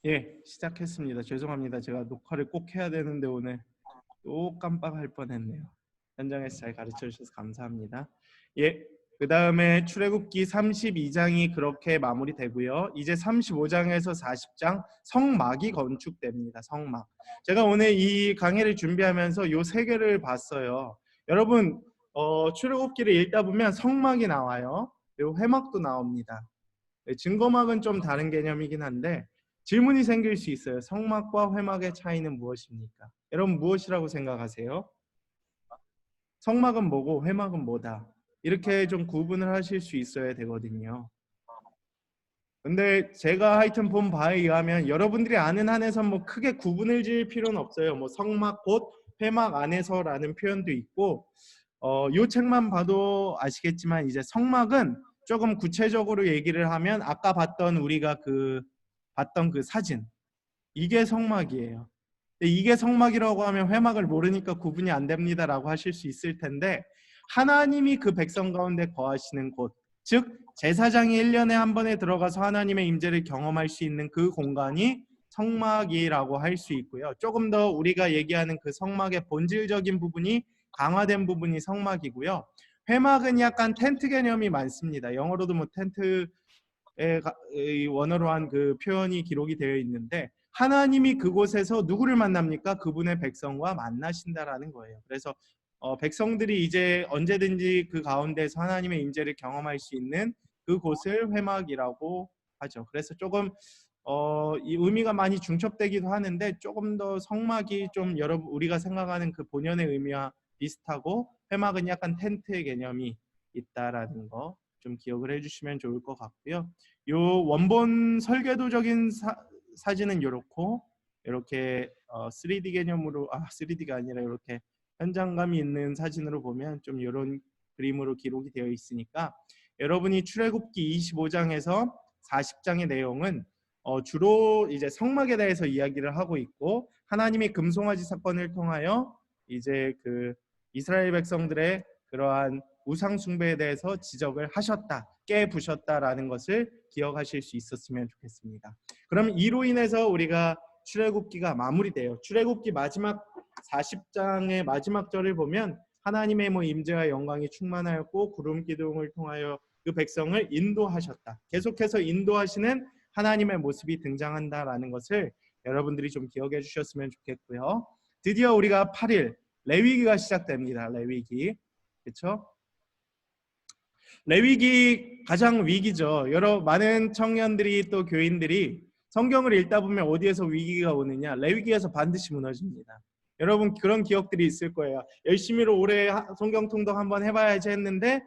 예, 시작했습니다. 죄송합니다. 제가 녹화를 꼭 해야 되는데 오늘 또 깜빡할 뻔했네요. 현장에서 잘 가르쳐 주셔서 감사합니다. 예, 그 다음에 출애굽기 32장이 그렇게 마무리되고요. 이제 35장에서 40장 성막이 건축됩니다. 성막. 제가 오늘 이 강의를 준비하면서 요 세 개를 봤어요. 여러분 출애굽기를 읽다 보면 성막이 나와요. 그리고 회막도 나옵니다. 증거막은 좀 다른 개념이긴 한데 질문이 생길 수 있어요. 성막과 회막의 차이는 무엇입니까? 여러분 무엇이라고 생각하세요? 성막은 뭐고 회막은 뭐다? 이렇게 좀 구분을 하실 수 있어야 되거든요. 근데 제가 하여튼 본 바에 의하면 여러분들이 아는 한에서 뭐 크게 구분을 지을 필요는 없어요. 뭐 성막 곧 회막 안에서라는 표현도 있고 요 책만 봐도 아시겠지만 이제 성막은 조금 구체적으로 얘기를 하면 아까 봤던 우리가 봤던 그 사진 이게 성막이에요. 이게 성막이라고 하면 회막을 모르니까 구분이 안 됩니다라고 하실 수 있을 텐데 하나님이 그 백성 가운데 거하시는 곳, 즉 제사장이 1년에 한 번에 들어가서 하나님의 임재를 경험할 수 있는 그 공간이 성막이라고 할 수 있고요. 조금 더 우리가 얘기하는 그 성막의 본질적인 부분이 강화된 부분이 성막이고요. 회막은 약간 텐트 개념이 많습니다. 영어로도 뭐 텐트의 원어로 한 그 표현이 기록이 되어 있는데 하나님이 그곳에서 누구를 만납니까? 그분의 백성과 만나신다라는 거예요. 그래서 백성들이 이제 언제든지 그 가운데서 하나님의 임재를 경험할 수 있는 그곳을 회막이라고 하죠. 그래서 조금 이 의미가 많이 중첩되기도 하는데 조금 더 성막이 좀 여러분 우리가 생각하는 그 본연의 의미와 비슷하고 회막은 약간 텐트의 개념이 있다라는 거 좀 기억을 해주시면 좋을 것 같고요. 요 원본 설계도적인 사진은 이렇게 3D 개념으로 3D가 아니라 이렇게 현장감이 있는 사진으로 보면 좀 이런 그림으로 기록이 되어 있으니까 여러분이 출애굽기 25장에서 40장의 내용은 주로 이제 성막에 대해서 이야기를 하고 있고 하나님이 금송아지 사건을 통하여 이제 그 이스라엘 백성들의 그러한 우상 숭배에 대해서 지적을 하셨다, 깨부셨다라는 것을 기억하실 수 있었으면 좋겠습니다. 그럼 이로 인해서 우리가 출애굽기가 마무리돼요. 출애굽기 마지막 40장의 마지막 절을 보면 하나님의 임재와 영광이 충만하였고 구름 기둥을 통하여 그 백성을 인도하셨다. 계속해서 인도하시는 하나님의 모습이 등장한다라는 것을 여러분들이 좀 기억해 주셨으면 좋겠고요. 드디어 우리가 8일 레위기가 시작됩니다. 레위기. 그렇죠? 레위기 가장 위기죠. 많은 청년들이 또 교인들이 성경을 읽다 보면 어디에서 위기가 오느냐? 레위기에서 반드시 무너집니다. 여러분 그런 기억들이 있을 거예요. 열심히로 올해 성경 통독 한번 해봐야지 했는데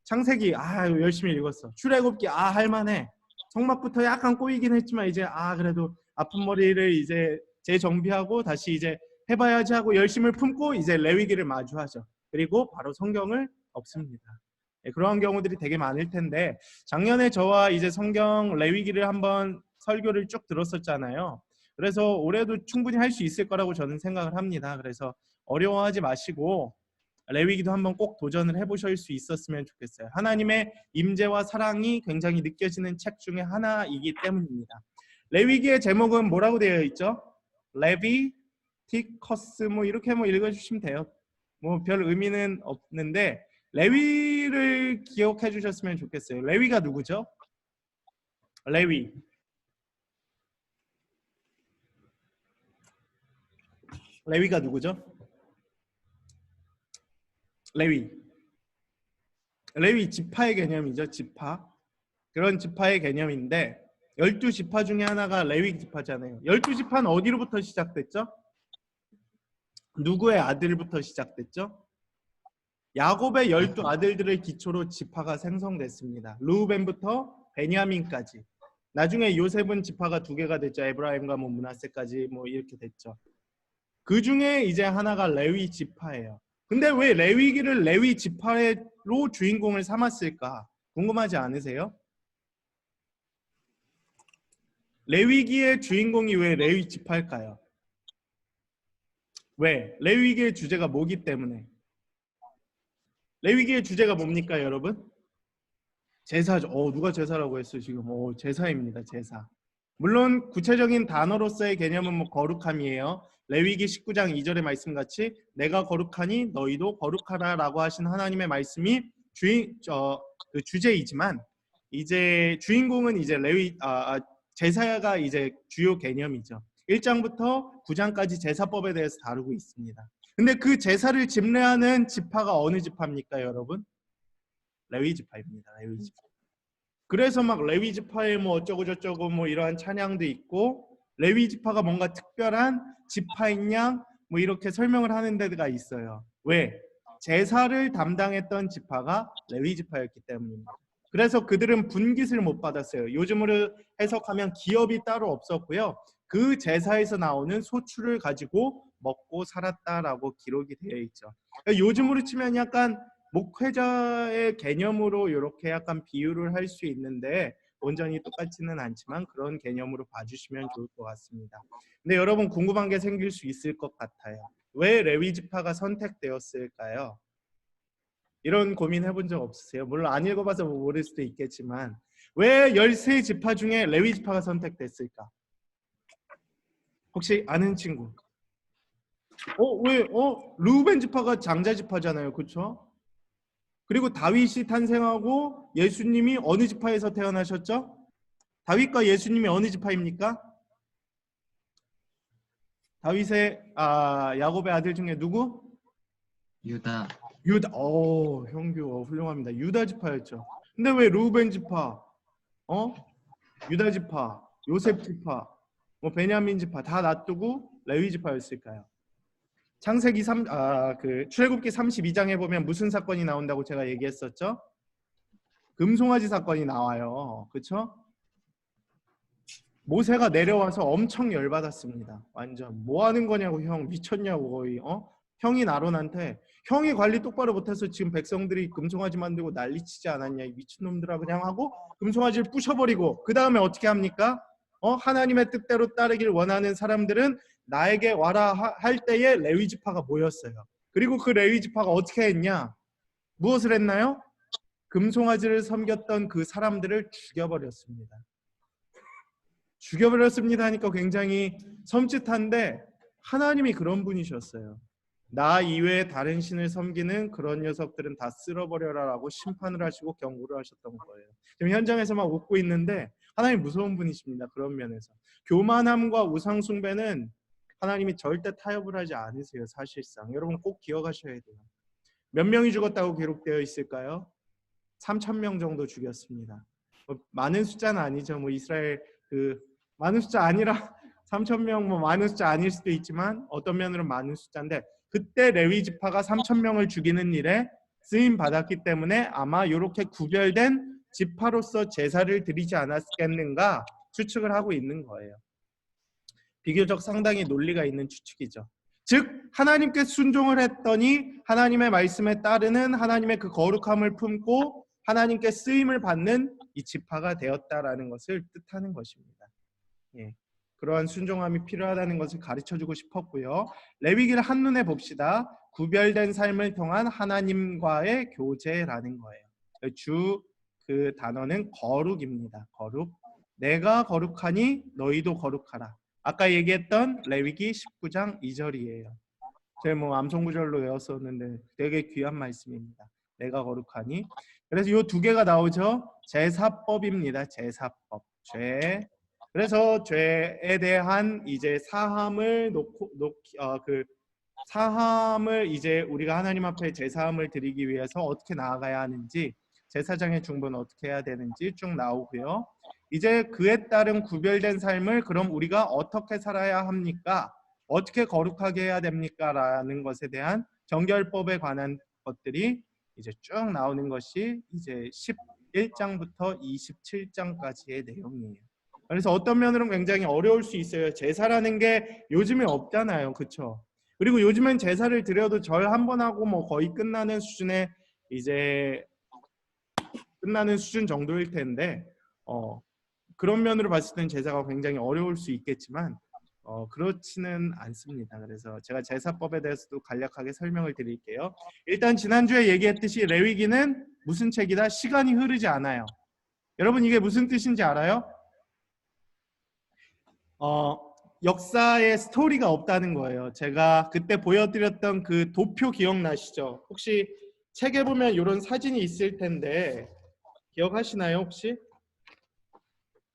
창세기 열심히 읽었어. 출애굽기 할만해. 성막부터 약간 꼬이긴 했지만 이제 그래도 아픈 머리를 이제 재정비하고 다시 이제 해봐야지 하고 열심을 품고 이제 레위기를 마주하죠. 그리고 바로 성경을 엎습니다. 그런 경우들이 되게 많을 텐데 작년에 저와 이제 성경 레위기를 한번 설교를 쭉 들었었잖아요. 그래서 올해도 충분히 할 수 있을 거라고 저는 생각을 합니다. 그래서 어려워하지 마시고 레위기도 한번 꼭 도전을 해보실 수 있었으면 좋겠어요. 하나님의 임재와 사랑이 굉장히 느껴지는 책 중에 하나이기 때문입니다. 레위기의 제목은 뭐라고 되어 있죠? 레비티커스 이렇게 읽어주시면 돼요. 별 의미는 없는데 레위를 기억해 주셨으면 좋겠어요. 레위가 누구죠? 레위. 레위가 누구죠? 레위. 레위 지파의 개념이죠. 지파. 그런 지파의 개념인데 12지파 중에 하나가 레위 지파잖아요. 12지파는 어디로부터 시작됐죠? 누구의 아들부터 시작됐죠? 야곱의 12아들들을 기초로 지파가 생성됐습니다. 르우벤부터 베냐민까지. 나중에 요셉은 지파가 2개가 됐죠. 에브라임과 므낫세까지 이렇게 됐죠. 그 중에 이제 하나가 레위 지파예요. 근데 왜 레위기를 레위 지파로 주인공을 삼았을까? 궁금하지 않으세요? 레위기의 주인공이 왜 레위 지파일까요? 왜? 레위기의 주제가 뭐기 때문에? 레위기의 주제가 뭡니까, 여러분? 제사죠. 누가 제사라고 했어요, 지금? 제사입니다, 제사. 물론 구체적인 단어로서의 개념은 뭐 거룩함이에요. 레위기 19장 2절의 말씀같이 내가 거룩하니 너희도 거룩하라라고 하신 하나님의 말씀이 그 주제이지만 이제 주인공은 이제 제사가 이제 주요 개념이죠. 1장부터 9장까지 제사법에 대해서 다루고 있습니다. 근데 그 제사를 집례하는 지파가 어느 지파입니까, 여러분? 레위 지파입니다. 레위 지파. 그래서 막 레위 지파에 뭐 어쩌고 저쩌고 뭐 이러한 찬양도 있고 레위 지파가 뭔가 특별한 지파인 양 뭐 이렇게 설명을 하는 데가 있어요. 왜? 제사를 담당했던 지파가 레위 지파였기 때문입니다. 그래서 그들은 분깃을 못 받았어요. 요즘으로 해석하면 기업이 따로 없었고요. 그 제사에서 나오는 소출을 가지고 먹고 살았다라고 기록이 되어 있죠. 그러니까 요즘으로 치면 약간 목회자의 개념으로 이렇게 약간 비유를 할 수 있는데 온전히 똑같지는 않지만 그런 개념으로 봐주시면 좋을 것 같습니다. 근데 여러분 궁금한 게 생길 수 있을 것 같아요. 왜 레위 지파가 선택되었을까요? 이런 고민 해본 적 없으세요? 물론 안 읽어봐서 모를 수도 있겠지만 왜 13지파 중에 레위 지파가 선택됐을까? 혹시 아는 친구? 왜? 르우벤 지파가 장자 지파잖아요. 그렇죠? 그리고 다윗이 탄생하고 예수님이 어느 지파에서 태어나셨죠? 다윗과 예수님이 어느 지파입니까? 다윗의 야곱의 아들 중에 누구? 유다. 유다. 형규 훌륭합니다. 유다 지파였죠. 근데 왜 루벤 지파, 유다 지파, 요셉 지파, 뭐 베냐민 지파 다 놔두고 레위 지파였을까요? 창세기 출애굽기 32장에 보면 무슨 사건이 나온다고 제가 얘기했었죠? 금송아지 사건이 나와요. 그렇죠? 모세가 내려와서 엄청 열받았습니다. 완전 뭐 하는 거냐고, 형 미쳤냐고 거의. 형이 아론한테 형이 관리 똑바로 못해서 지금 백성들이 금송아지 만들고 난리치지 않았냐, 이 미친놈들아, 그냥 하고 금송아지를 부셔버리고 그 다음에 어떻게 합니까? 하나님의 뜻대로 따르길 원하는 사람들은 나에게 와라 할 때에 레위 지파가 모였어요. 그리고 그 레위 지파가 어떻게 했냐? 무엇을 했나요? 금송아지를 섬겼던 그 사람들을 죽여버렸습니다. 죽여버렸습니다 하니까 굉장히 섬찟한데 하나님이 그런 분이셨어요. 나 이외에 다른 신을 섬기는 그런 녀석들은 다 쓸어버려라 라고 심판을 하시고 경고를 하셨던 거예요. 지금 현장에서 막 웃고 있는데 하나님 무서운 분이십니다. 그런 면에서 교만함과 우상숭배는 하나님이 절대 타협을 하지 않으세요. 사실상 여러분 꼭 기억하셔야 돼요. 몇 명이 죽었다고 기록되어 있을까요? 3,000명 정도 죽였습니다. 많은 숫자는 아니죠. 뭐 이스라엘 많은 숫자 아니라 3,000명 뭐 많은 숫자 아닐 수도 있지만 어떤 면으로 많은 숫자인데 그때 레위 지파가 3,000명을 죽이는 일에 쓰임 받았기 때문에 아마 이렇게 구별된 지파로서 제사를 드리지 않았겠는가 추측을 하고 있는 거예요. 비교적 상당히 논리가 있는 추측이죠. 즉 하나님께 순종을 했더니 하나님의 말씀에 따르는 하나님의 그 거룩함을 품고 하나님께 쓰임을 받는 이 지파가 되었다라는 것을 뜻하는 것입니다. 그러한 순종함이 필요하다는 것을 가르쳐주고 싶었고요. 레위기를 한눈에 봅시다. 구별된 삶을 통한 하나님과의 교제라는 거예요. 그 단어는 거룩입니다. 거룩. 내가 거룩하니 너희도 거룩하라. 아까 얘기했던 레위기 19장 2절이에요. 제가 뭐 암송구절로 외웠었는데 되게 귀한 말씀입니다. 내가 거룩하니. 그래서 이 두 개가 나오죠. 제사법입니다. 제사법. 그래서 죄에 대한 이제 사함을 사함을 이제 우리가 하나님 앞에 제사함을 드리기 위해서 어떻게 나아가야 하는지, 제사장의 중보는 어떻게 해야 되는지 쭉 나오고요. 이제 그에 따른 구별된 삶을 그럼 우리가 어떻게 살아야 합니까? 어떻게 거룩하게 해야 됩니까? 라는 것에 대한 정결법에 관한 것들이 이제 쭉 나오는 것이 이제 11장부터 27장까지의 내용이에요. 그래서 어떤 면으로는 굉장히 어려울 수 있어요. 제사라는 게 요즘에 없잖아요. 그렇죠? 그리고 요즘엔 제사를 드려도 절 한 번 하고 뭐 거의 끝나는 수준의 이제 끝나는 수준 정도일 텐데 그런 면으로 봤을 땐 제사가 굉장히 어려울 수 있겠지만 그렇지는 않습니다. 그래서 제가 제사법에 대해서도 간략하게 설명을 드릴게요. 일단 지난주에 얘기했듯이 레위기는 무슨 책이다? 시간이 흐르지 않아요. 여러분 이게 무슨 뜻인지 알아요? 역사에 스토리가 없다는 거예요. 제가 그때 보여드렸던 그 도표 기억나시죠? 혹시 책에 보면 이런 사진이 있을 텐데 기억하시나요 혹시?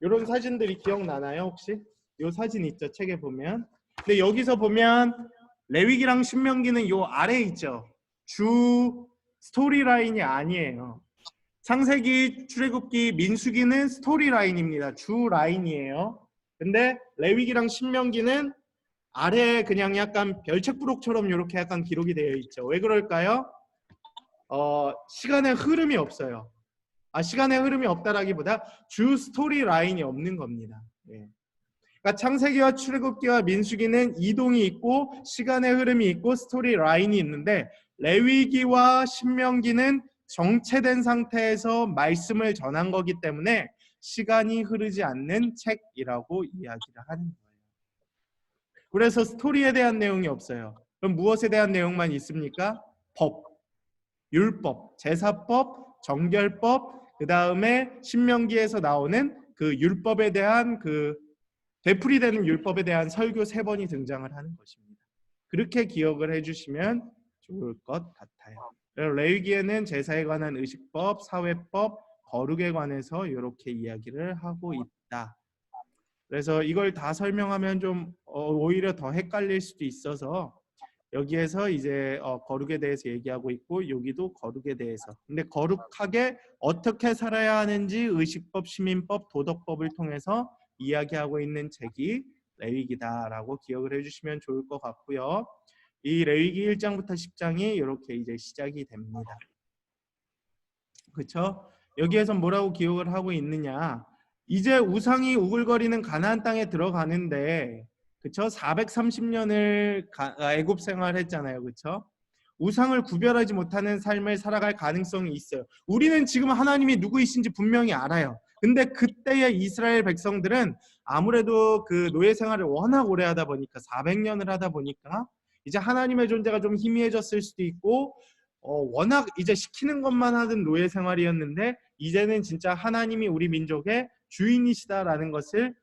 이런 사진들이 기억나나요 혹시? 이 사진 있죠 책에 보면. 근데 여기서 보면 레위기랑 신명기는 요 아래에 있죠. 주 스토리 라인이 아니에요. 창세기, 출애굽기, 민수기는 스토리 라인입니다. 주 라인이에요. 근데 레위기랑 신명기는 아래에 그냥 약간 별책부록처럼 이렇게 약간 기록이 되어 있죠. 왜 그럴까요? 시간의 흐름이 없어요. 시간의 흐름이 없다라기보다 주 스토리 라인이 없는 겁니다. 예. 그러니까 창세기와 출애굽기와 민수기는 이동이 있고 시간의 흐름이 있고 스토리 라인이 있는데 레위기와 신명기는 정체된 상태에서 말씀을 전한 거기 때문에 시간이 흐르지 않는 책이라고 이야기를 하는 거예요. 그래서 스토리에 대한 내용이 없어요. 그럼 무엇에 대한 내용만 있습니까? 법, 율법, 제사법, 정결법, 그 다음에 신명기에서 나오는 그 율법에 대한 그 되풀이되는 율법에 대한 설교 3번이 등장을 하는 것입니다. 그렇게 기억을 해주시면 좋을 것 같아요. 레위기에는 제사에 관한 의식법, 사회법, 거룩에 관해서 이렇게 이야기를 하고 있다. 그래서 이걸 다 설명하면 좀 오히려 더 헷갈릴 수도 있어서 여기에서 이제 거룩에 대해서 얘기하고 있고 여기도 거룩에 대해서. 근데 거룩하게 어떻게 살아야 하는지 의식법, 시민법, 도덕법을 통해서 이야기하고 있는 책이 레위기다라고 기억을 해주시면 좋을 것 같고요. 이 레위기 1장부터 10장이 이렇게 이제 시작이 됩니다. 그렇죠? 여기에서 뭐라고 기억을 하고 있느냐? 이제 우상이 우글거리는 가나안 땅에 들어가는데, 그렇죠? 430년을 애굽 생활했잖아요, 그렇죠? 우상을 구별하지 못하는 삶을 살아갈 가능성이 있어요. 우리는 지금 하나님이 누구이신지 분명히 알아요. 근데 그때의 이스라엘 백성들은 아무래도 그 노예 생활을 워낙 오래 하다 보니까 400년을 하다 보니까 이제 하나님의 존재가 좀 희미해졌을 수도 있고 워낙 이제 시키는 것만 하던 노예 생활이었는데 이제는 진짜 하나님이 우리 민족의 주인이시다라는 것을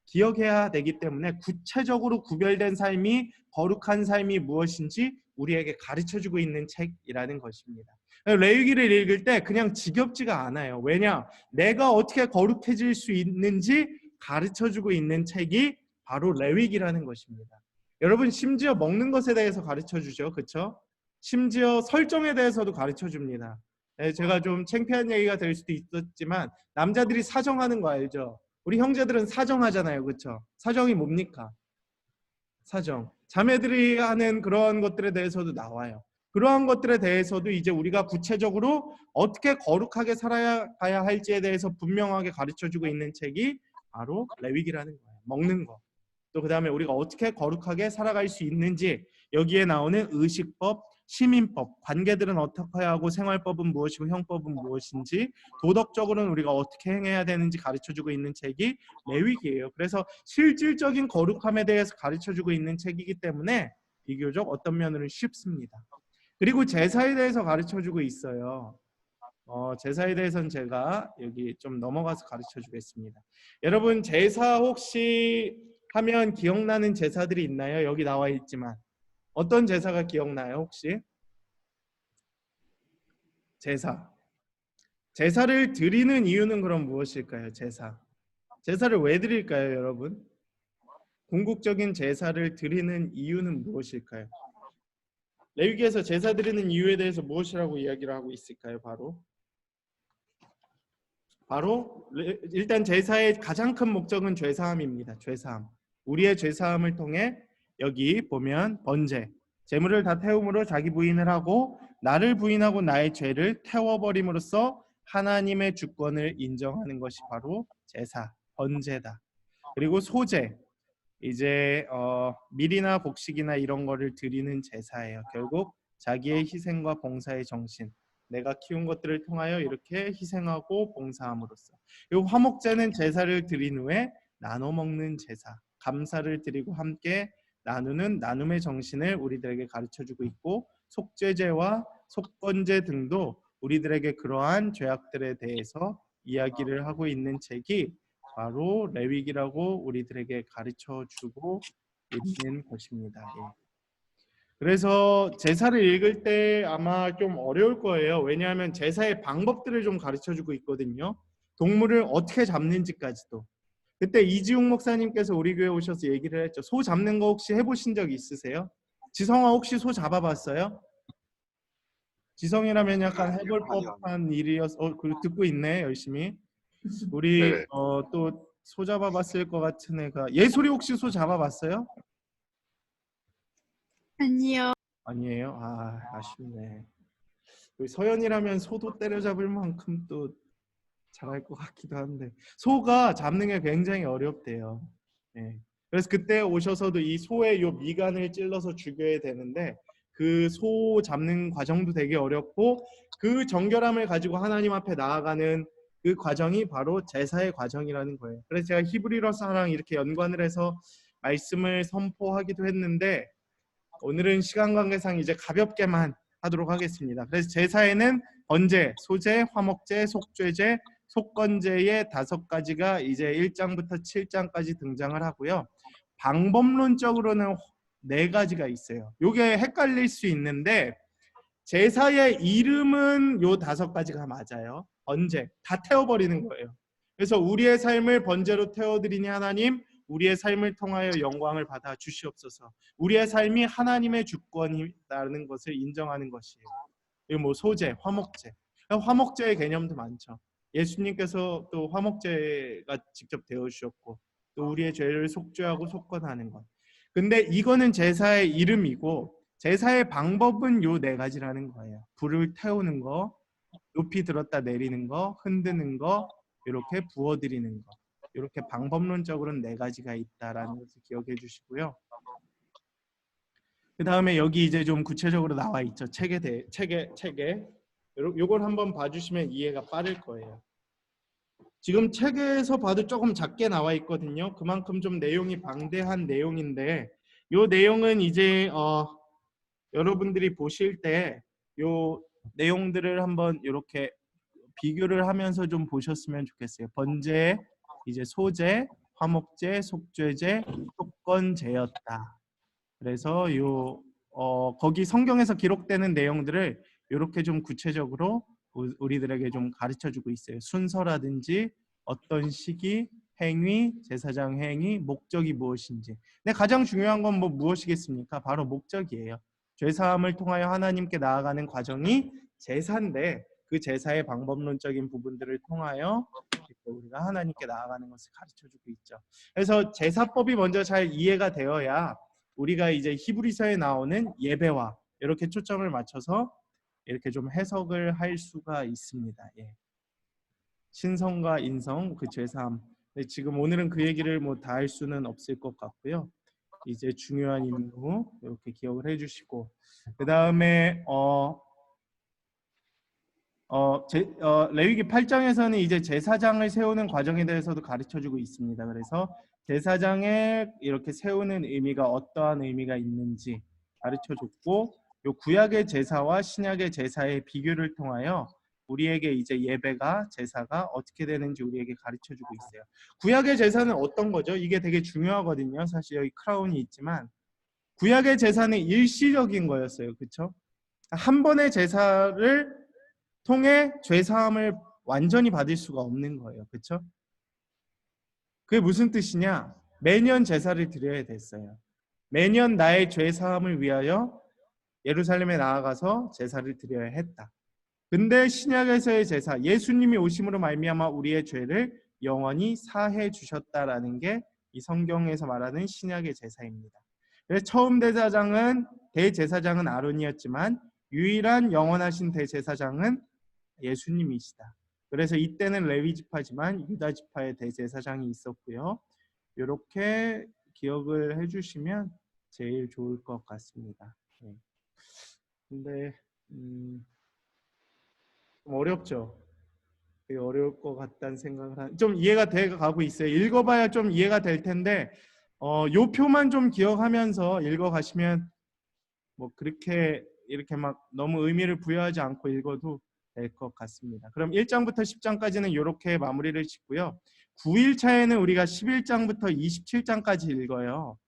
기억해야 되기 때문에 구체적으로 구별된 삶이 거룩한 삶이 무엇인지 우리에게 가르쳐주고 있는 책이라는 것입니다. 레위기를 읽을 때 그냥 지겹지가 않아요. 왜냐? 내가 어떻게 거룩해질 수 있는지 가르쳐주고 있는 책이 바로 레위기라는 것입니다. 여러분 심지어 먹는 것에 대해서 가르쳐주죠. 그렇죠? 심지어 설정에 대해서도 가르쳐줍니다. 제가 좀 창피한 얘기가 될 수도 있었지만 남자들이 사정하는 거 알죠? 우리 형제들은 사정하잖아요. 그렇죠? 사정이 뭡니까? 사정. 자매들이 하는 그러한 것들에 대해서도 나와요. 그러한 것들에 대해서도 이제 우리가 구체적으로 어떻게 거룩하게 살아가야 할지에 대해서 분명하게 가르쳐주고 있는 책이 바로 레위기라는 거예요. 먹는 거. 또 그 다음에 우리가 어떻게 거룩하게 살아갈 수 있는지 여기에 나오는 의식법, 시민법, 관계들은 어떻게 하고 생활법은 무엇이고 형법은 무엇인지 도덕적으로는 우리가 어떻게 행해야 되는지 가르쳐주고 있는 책이 레위기예요. 그래서 실질적인 거룩함에 대해서 가르쳐주고 있는 책이기 때문에 비교적 어떤 면으로는 쉽습니다. 그리고 제사에 대해서 가르쳐주고 있어요. 제사에 대해서는 제가 여기 좀 넘어가서 가르쳐주겠습니다. 여러분 제사 혹시 하면 기억나는 제사들이 있나요? 여기 나와 있지만 어떤 제사가 기억나요 혹시? 제사를 드리는 이유는 그럼 무엇일까요? 제사를 왜 드릴까요 여러분? 궁극적인 제사를 드리는 이유는 무엇일까요? 레위기에서 제사 드리는 이유에 대해서 무엇이라고 이야기를 하고 있을까요? 바로 일단 제사의 가장 큰 목적은 죄사함입니다. 죄사함. 우리의 죄사함을 통해 여기 보면 번제, 제물을 다 태움으로 자기 부인을 하고 나를 부인하고 나의 죄를 태워버림으로써 하나님의 주권을 인정하는 것이 바로 제사, 번제다. 그리고 소제, 이제 밀이나 곡식이나 이런 거를 드리는 제사예요. 결국 자기의 희생과 봉사의 정신, 내가 키운 것들을 통하여 이렇게 희생하고 봉사함으로써 이 화목제는 제사를 드린 후에 나눠 먹는 제사, 감사를 드리고 함께 나누는 나눔의 정신을 우리들에게 가르쳐주고 있고 속죄제와 속건제 등도 우리들에게 그러한 죄악들에 대해서 이야기를 하고 있는 책이 바로 레위기라고 우리들에게 가르쳐 주고 있는 것입니다. 예. 그래서 제사를 읽을 때 아마 좀 어려울 거예요. 왜냐하면 제사의 방법들을 좀 가르쳐 주고 있거든요. 동물을 어떻게 잡는지까지도. 그때 이지웅 목사님께서 우리 교회 오셔서 얘기를 했죠. 소 잡는 거 혹시 해보신 적 있으세요? 지성아 혹시 소 잡아봤어요? 지성이라면 약간 해볼 아니요. 법한 일이어서 그리고 듣고 있네 열심히. 우리 네네. 또 소 잡아봤을 것 같은 애가 예솔이 혹시 소 잡아봤어요? 아니요. 아니에요? 아쉽네. 우리 서연이라면 소도 때려잡을 만큼 또 잘할 것 같기도 한데 소가 잡는 게 굉장히 어렵대요. 예. 그래서 그때 오셔서도 이 소의 요 미간을 찔러서 죽여야 되는데 그 소 잡는 과정도 되게 어렵고 그 정결함을 가지고 하나님 앞에 나아가는 그 과정이 바로 제사의 과정이라는 거예요. 그래서 제가 히브리서랑 이렇게 연관을 해서 말씀을 선포하기도 했는데 오늘은 시간 관계상 이제 가볍게만 하도록 하겠습니다. 그래서 제사에는 번제, 소제, 화목제, 속죄제, 속건제의 5가지가 이제 1장부터 7장까지 등장을 하고요. 방법론적으로는 4가지가 있어요. 이게 헷갈릴 수 있는데 제사의 이름은 요 5가지가 맞아요. 번제, 다 태워버리는 거예요. 그래서 우리의 삶을 번제로 태워드리니 하나님, 우리의 삶을 통하여 영광을 받아 주시옵소서. 우리의 삶이 하나님의 주권이라는 것을 인정하는 것이에요. 그리고 뭐 소제, 화목제. 화목제의 개념도 많죠. 예수님께서 또 화목제가 직접 되어 주셨고 또 우리의 죄를 속죄하고 속건하는 것. 근데 이거는 제사의 이름이고 제사의 방법은 요 4가지라는 거예요. 불을 태우는 거, 높이 들었다 내리는 거, 흔드는 거, 이렇게 부어드리는 거. 이렇게 방법론적으로는 4가지가 있다라는 것을 기억해 주시고요. 그 다음에 여기 이제 좀 구체적으로 나와 있죠. 책에. 요걸 한번 봐주시면 이해가 빠를 거예요. 지금 책에서 봐도 조금 작게 나와 있거든요. 그만큼 좀 내용이 방대한 내용인데 요 내용은 이제 여러분들이 보실 때 요 내용들을 한번 이렇게 비교를 하면서 좀 보셨으면 좋겠어요. 번제, 이제 소제, 화목제, 속죄제, 속건제였다. 그래서 거기 성경에서 기록되는 내용들을 이렇게 좀 구체적으로 우리들에게 좀 가르쳐주고 있어요. 순서라든지 어떤 시기, 행위, 제사장 행위, 목적이 무엇인지. 근데 가장 중요한 건 뭐 무엇이겠습니까? 바로 목적이에요. 죄사함을 통하여 하나님께 나아가는 과정이 제사인데 그 제사의 방법론적인 부분들을 통하여 우리가 하나님께 나아가는 것을 가르쳐주고 있죠. 그래서 제사법이 먼저 잘 이해가 되어야 우리가 이제 히브리서에 나오는 예배와 이렇게 초점을 맞춰서 이렇게 좀 해석을 할 수가 있습니다. 예. 신성과 인성, 그 죄사함. 지금 오늘은 그 얘기를 뭐 다 할 수는 없을 것 같고요. 이제 중요한 임무 이렇게 기억을 해주시고 그 다음에 레위기 8장에서는 이제 제사장을 세우는 과정에 대해서도 가르쳐주고 있습니다. 그래서 제사장에 이렇게 세우는 의미가 어떠한 의미가 있는지 가르쳐줬고 요 구약의 제사와 신약의 제사의 비교를 통하여 우리에게 이제 예배가 제사가 어떻게 되는지 우리에게 가르쳐주고 있어요. 구약의 제사는 어떤 거죠? 이게 되게 중요하거든요. 사실 여기 크라운이 있지만 구약의 제사는 일시적인 거였어요. 그렇죠? 한 번의 제사를 통해 죄사함을 완전히 받을 수가 없는 거예요. 그렇죠? 그게 무슨 뜻이냐? 매년 제사를 드려야 됐어요. 매년 나의 죄사함을 위하여 예루살렘에 나아가서 제사를 드려야 했다. 근데 신약에서의 제사, 예수님이 오심으로 말미암아 우리의 죄를 영원히 사해 주셨다라는 게 이 성경에서 말하는 신약의 제사입니다. 그래서 처음 대제사장은 아론이었지만 유일한 영원하신 대제사장은 예수님이시다. 그래서 이때는 레위 지파지만 유다 지파의 대제사장이 있었고요. 이렇게 기억을 해주시면 제일 좋을 것 같습니다. 네. 근데 좀 어렵죠. 되게 어려울 것 같다는 생각을 좀 이해가 돼 가고 있어요. 읽어봐야 좀 이해가 될 텐데 요 표만 좀 기억하면서 읽어가시면 뭐 그렇게 이렇게 막 너무 의미를 부여하지 않고 읽어도 될 것 같습니다. 그럼 1장부터 10장까지는 이렇게 마무리를 짓고요. 9일차에는 우리가 11장부터 27장까지 읽어요.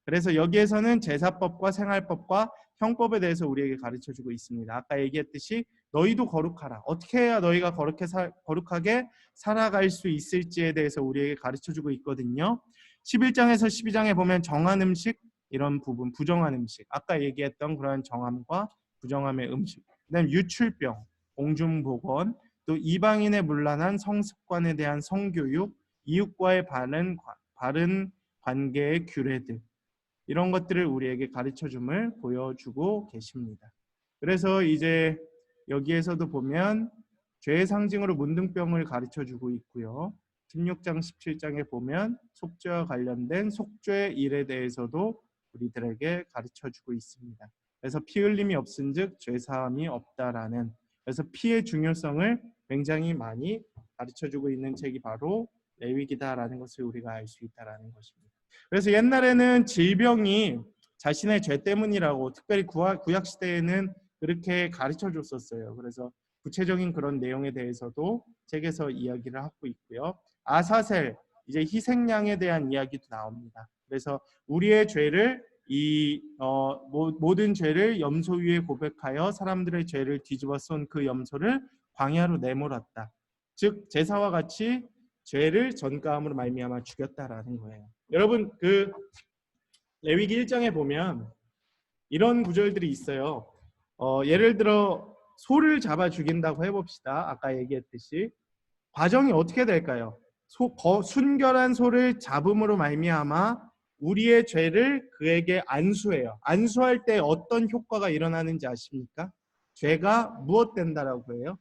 그래서 여기에서는 제사법과 생활법과 형법에 대해서 우리에게 가르쳐주고 있습니다. 아까 얘기했듯이 너희도 거룩하라. 어떻게 해야 너희가 거룩하게 살아갈 수 있을지에 대해서 우리에게 가르쳐주고 있거든요. 11장에서 12장에 보면 정한 음식, 이런 부분, 부정한 음식, 아까 얘기했던 그러한 정함과 부정함의 음식, 그다음 유출병, 공중보건, 또 이방인의 문란한 성습관에 대한 성교육, 이웃과의 바른 관계의 규례들, 이런 것들을 우리에게 가르쳐줌을 보여주고 계십니다. 그래서 이제 여기에서도 보면 죄의 상징으로 문둥병을 가르쳐주고 있고요. 16장 17장에 보면 속죄와 관련된 속죄 일에 대해서도 우리들에게 가르쳐주고 있습니다. 그래서 피 흘림이 없은즉 죄사함이 없다라는, 그래서 피의 중요성을 굉장히 많이 가르쳐주고 있는 책이 바로 레위기다라는 것을 우리가 알 수 있다라는 것입니다. 그래서 옛날에는 질병이 자신의 죄 때문이라고, 특별히 구약 시대에는 그렇게 가르쳐 줬었어요. 그래서 구체적인 그런 내용에 대해서도 책에서 이야기를 하고 있고요. 아사셀, 이제 희생양에 대한 이야기도 나옵니다. 그래서 우리의 죄를 모든 죄를 염소 위에 고백하여 사람들의 죄를 뒤집어 쏜 그 염소를 광야로 내몰았다. 즉 제사와 같이 죄를 전가함으로 말미암아 죽였다라는 거예요. 여러분, 그 레위기 1장에 보면 이런 구절들이 있어요. 예를 들어 소를 잡아 죽인다고 해봅시다. 아까 얘기했듯이 과정이 어떻게 될까요? 순결한 소를 잡음으로 말미암아 우리의 죄를 그에게 안수해요. 안수할 때 어떤 효과가 일어나는지 아십니까? 죄가 무엇 된다라고 해요?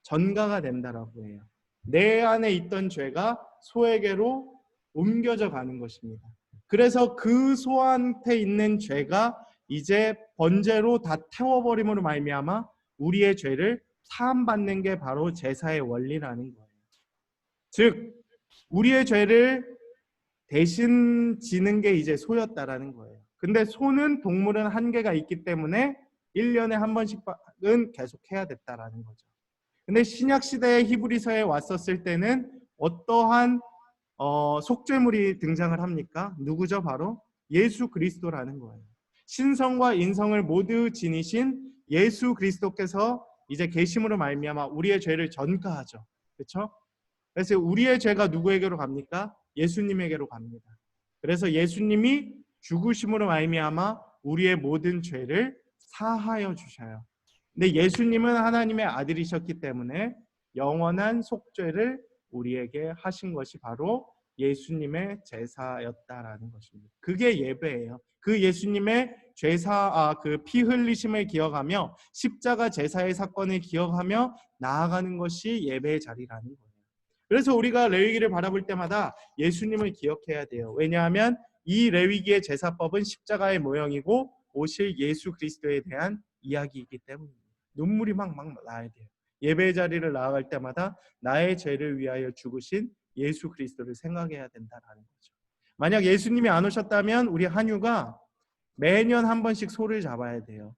전가가 된다라고 해요. 내 안에 있던 죄가 소에게로 옮겨져 가는 것입니다. 그래서 그 소한테 있는 죄가 이제 번제로 다 태워버림으로 말미암아 우리의 죄를 사함받는 게 바로 제사의 원리라는 거예요. 즉 우리의 죄를 대신 지는 게 이제 소였다라는 거예요. 근데 소는 동물은 한계가 있기 때문에 1년에 한 번씩은 계속 해야 됐다라는 거죠. 근데 신약 시대의 히브리서에 왔었을 때는 어떠한 속죄물이 등장을 합니까? 누구죠? 바로 예수 그리스도라는 거예요. 신성과 인성을 모두 지니신 예수 그리스도께서 이제 계심으로 말미암아 우리의 죄를 전가하죠. 그렇죠? 그래서 우리의 죄가 누구에게로 갑니까? 예수님에게로 갑니다. 그래서 예수님이 죽으심으로 말미암아 우리의 모든 죄를 사하여 주셔요. 근데 예수님은 하나님의 아들이셨기 때문에 영원한 속죄를 우리에게 하신 것이 바로 예수님의 제사였다라는 것입니다. 그게 예배예요. 그 예수님의 그 피 흘리심을 기억하며 십자가 제사의 사건을 기억하며 나아가는 것이 예배의 자리라는 거예요. 그래서 우리가 레위기를 바라볼 때마다 예수님을 기억해야 돼요. 왜냐하면 이 레위기의 제사법은 십자가의 모형이고 오실 예수 그리스도에 대한 이야기이기 때문입니다. 눈물이 막 나야 돼요. 예배의 자리를 나아갈 때마다 나의 죄를 위하여 죽으신 예수 그리스도를 생각해야 된다는 거죠. 만약 예수님이 안 오셨다면 우리 한유가 매년 한 번씩 소를 잡아야 돼요.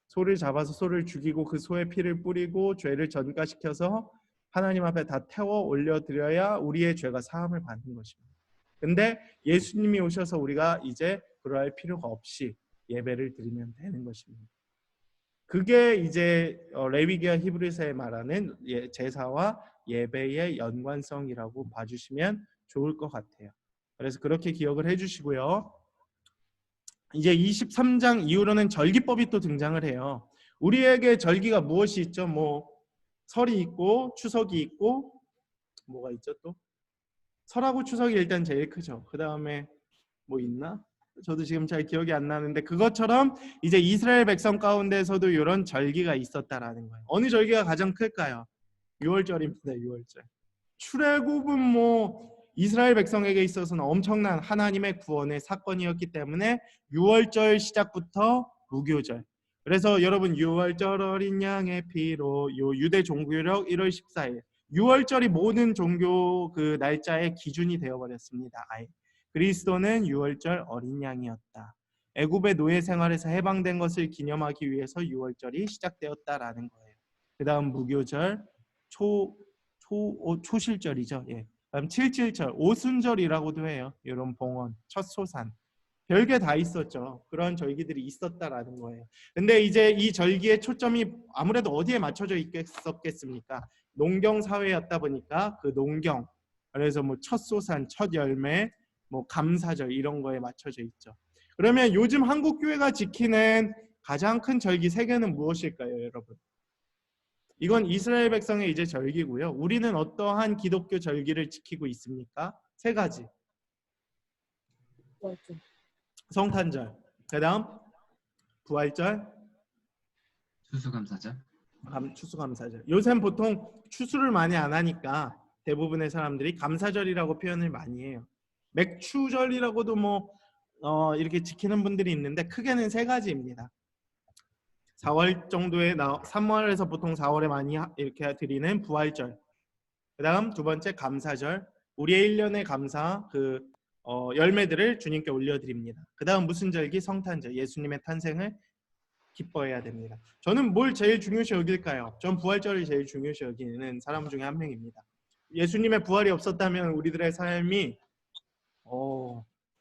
소를 잡아서 소를 죽이고 그 소의 피를 뿌리고 죄를 전가시켜서 하나님 앞에 다 태워 올려드려야 우리의 죄가 사함을 받는 것입니다. 근데 예수님이 오셔서 우리가 이제 그러할 필요가 없이 예배를 드리면 되는 것입니다. 그게 이제 레위기와 히브리서에 말하는 제사와 예배의 연관성이라고 봐주시면 좋을 것 같아요. 그래서 그렇게 기억을 해주시고요. 이제 23장 이후로는 절기법이 또 등장을 해요. 우리에게 절기가 무엇이 있죠? 뭐 설이 있고 추석이 있고 뭐가 있죠 또? 설하고 추석이 일단 제일 크죠. 그 다음에 뭐 있나? 저도 지금 잘 기억이 안 나는데 그것처럼 이제 이스라엘 백성 가운데서도 이런 절기가 있었다라는 거예요. 어느 절기가 가장 클까요? 6월절입니다. 6월절. 출애굽은 뭐 이스라엘 백성에게 있어서는 엄청난 하나님의 구원의 사건이었기 때문에 6월절 시작부터 무교절. 그래서 여러분 6월절 어린 양의 피로 유대 종교력 1월 14일 6월절이 모든 종교 그 날짜의 기준이 되어버렸습니다. 그리스도는 6월절 어린 양이었다. 애굽의 노예 생활에서 해방된 것을 기념하기 위해서 6월절이 시작되었다라는 거예요. 그 다음 무교절, 초실절이죠. 예. 그다음 칠칠절, 오순절이라고도 해요. 이런 봉헌, 첫소산. 별게 다 있었죠. 그런 절기들이 있었다라는 거예요. 근데 이제 이 절기의 초점이 아무래도 어디에 맞춰져 있겠습니까? 농경 사회였다 보니까 그 농경, 그래서 뭐 첫소산, 첫 열매, 뭐 감사절 이런 거에 맞춰져 있죠. 그러면 요즘 한국 교회가 지키는 가장 큰 절기 세 개는 무엇일까요, 여러분? 이건 이스라엘 백성의 이제 절기고요. 우리는 어떠한 기독교 절기를 지키고 있습니까? 세 가지. 성탄절, 그다음 부활절, 추수감사절. 추수감사절. 요새는 보통 추수를 많이 안 하니까 대부분의 사람들이 감사절이라고 표현을 많이 해요. 맥추절이라고도 뭐 이렇게 지키는 분들이 있는데 크게는 세 가지입니다. 4월 정도에 3월에서 보통 4월에 많이 이렇게 드리는 부활절. 그다음 두 번째 감사절. 우리의 1년의 감사 열매들을 주님께 올려드립니다. 그다음 무슨 절기? 성탄절. 예수님의 탄생을 기뻐해야 됩니다. 저는 뭘 제일 중요시 여길까요? 전 부활절을 제일 중요시 여기는 사람 중에 한 명입니다. 예수님의 부활이 없었다면 우리들의 삶이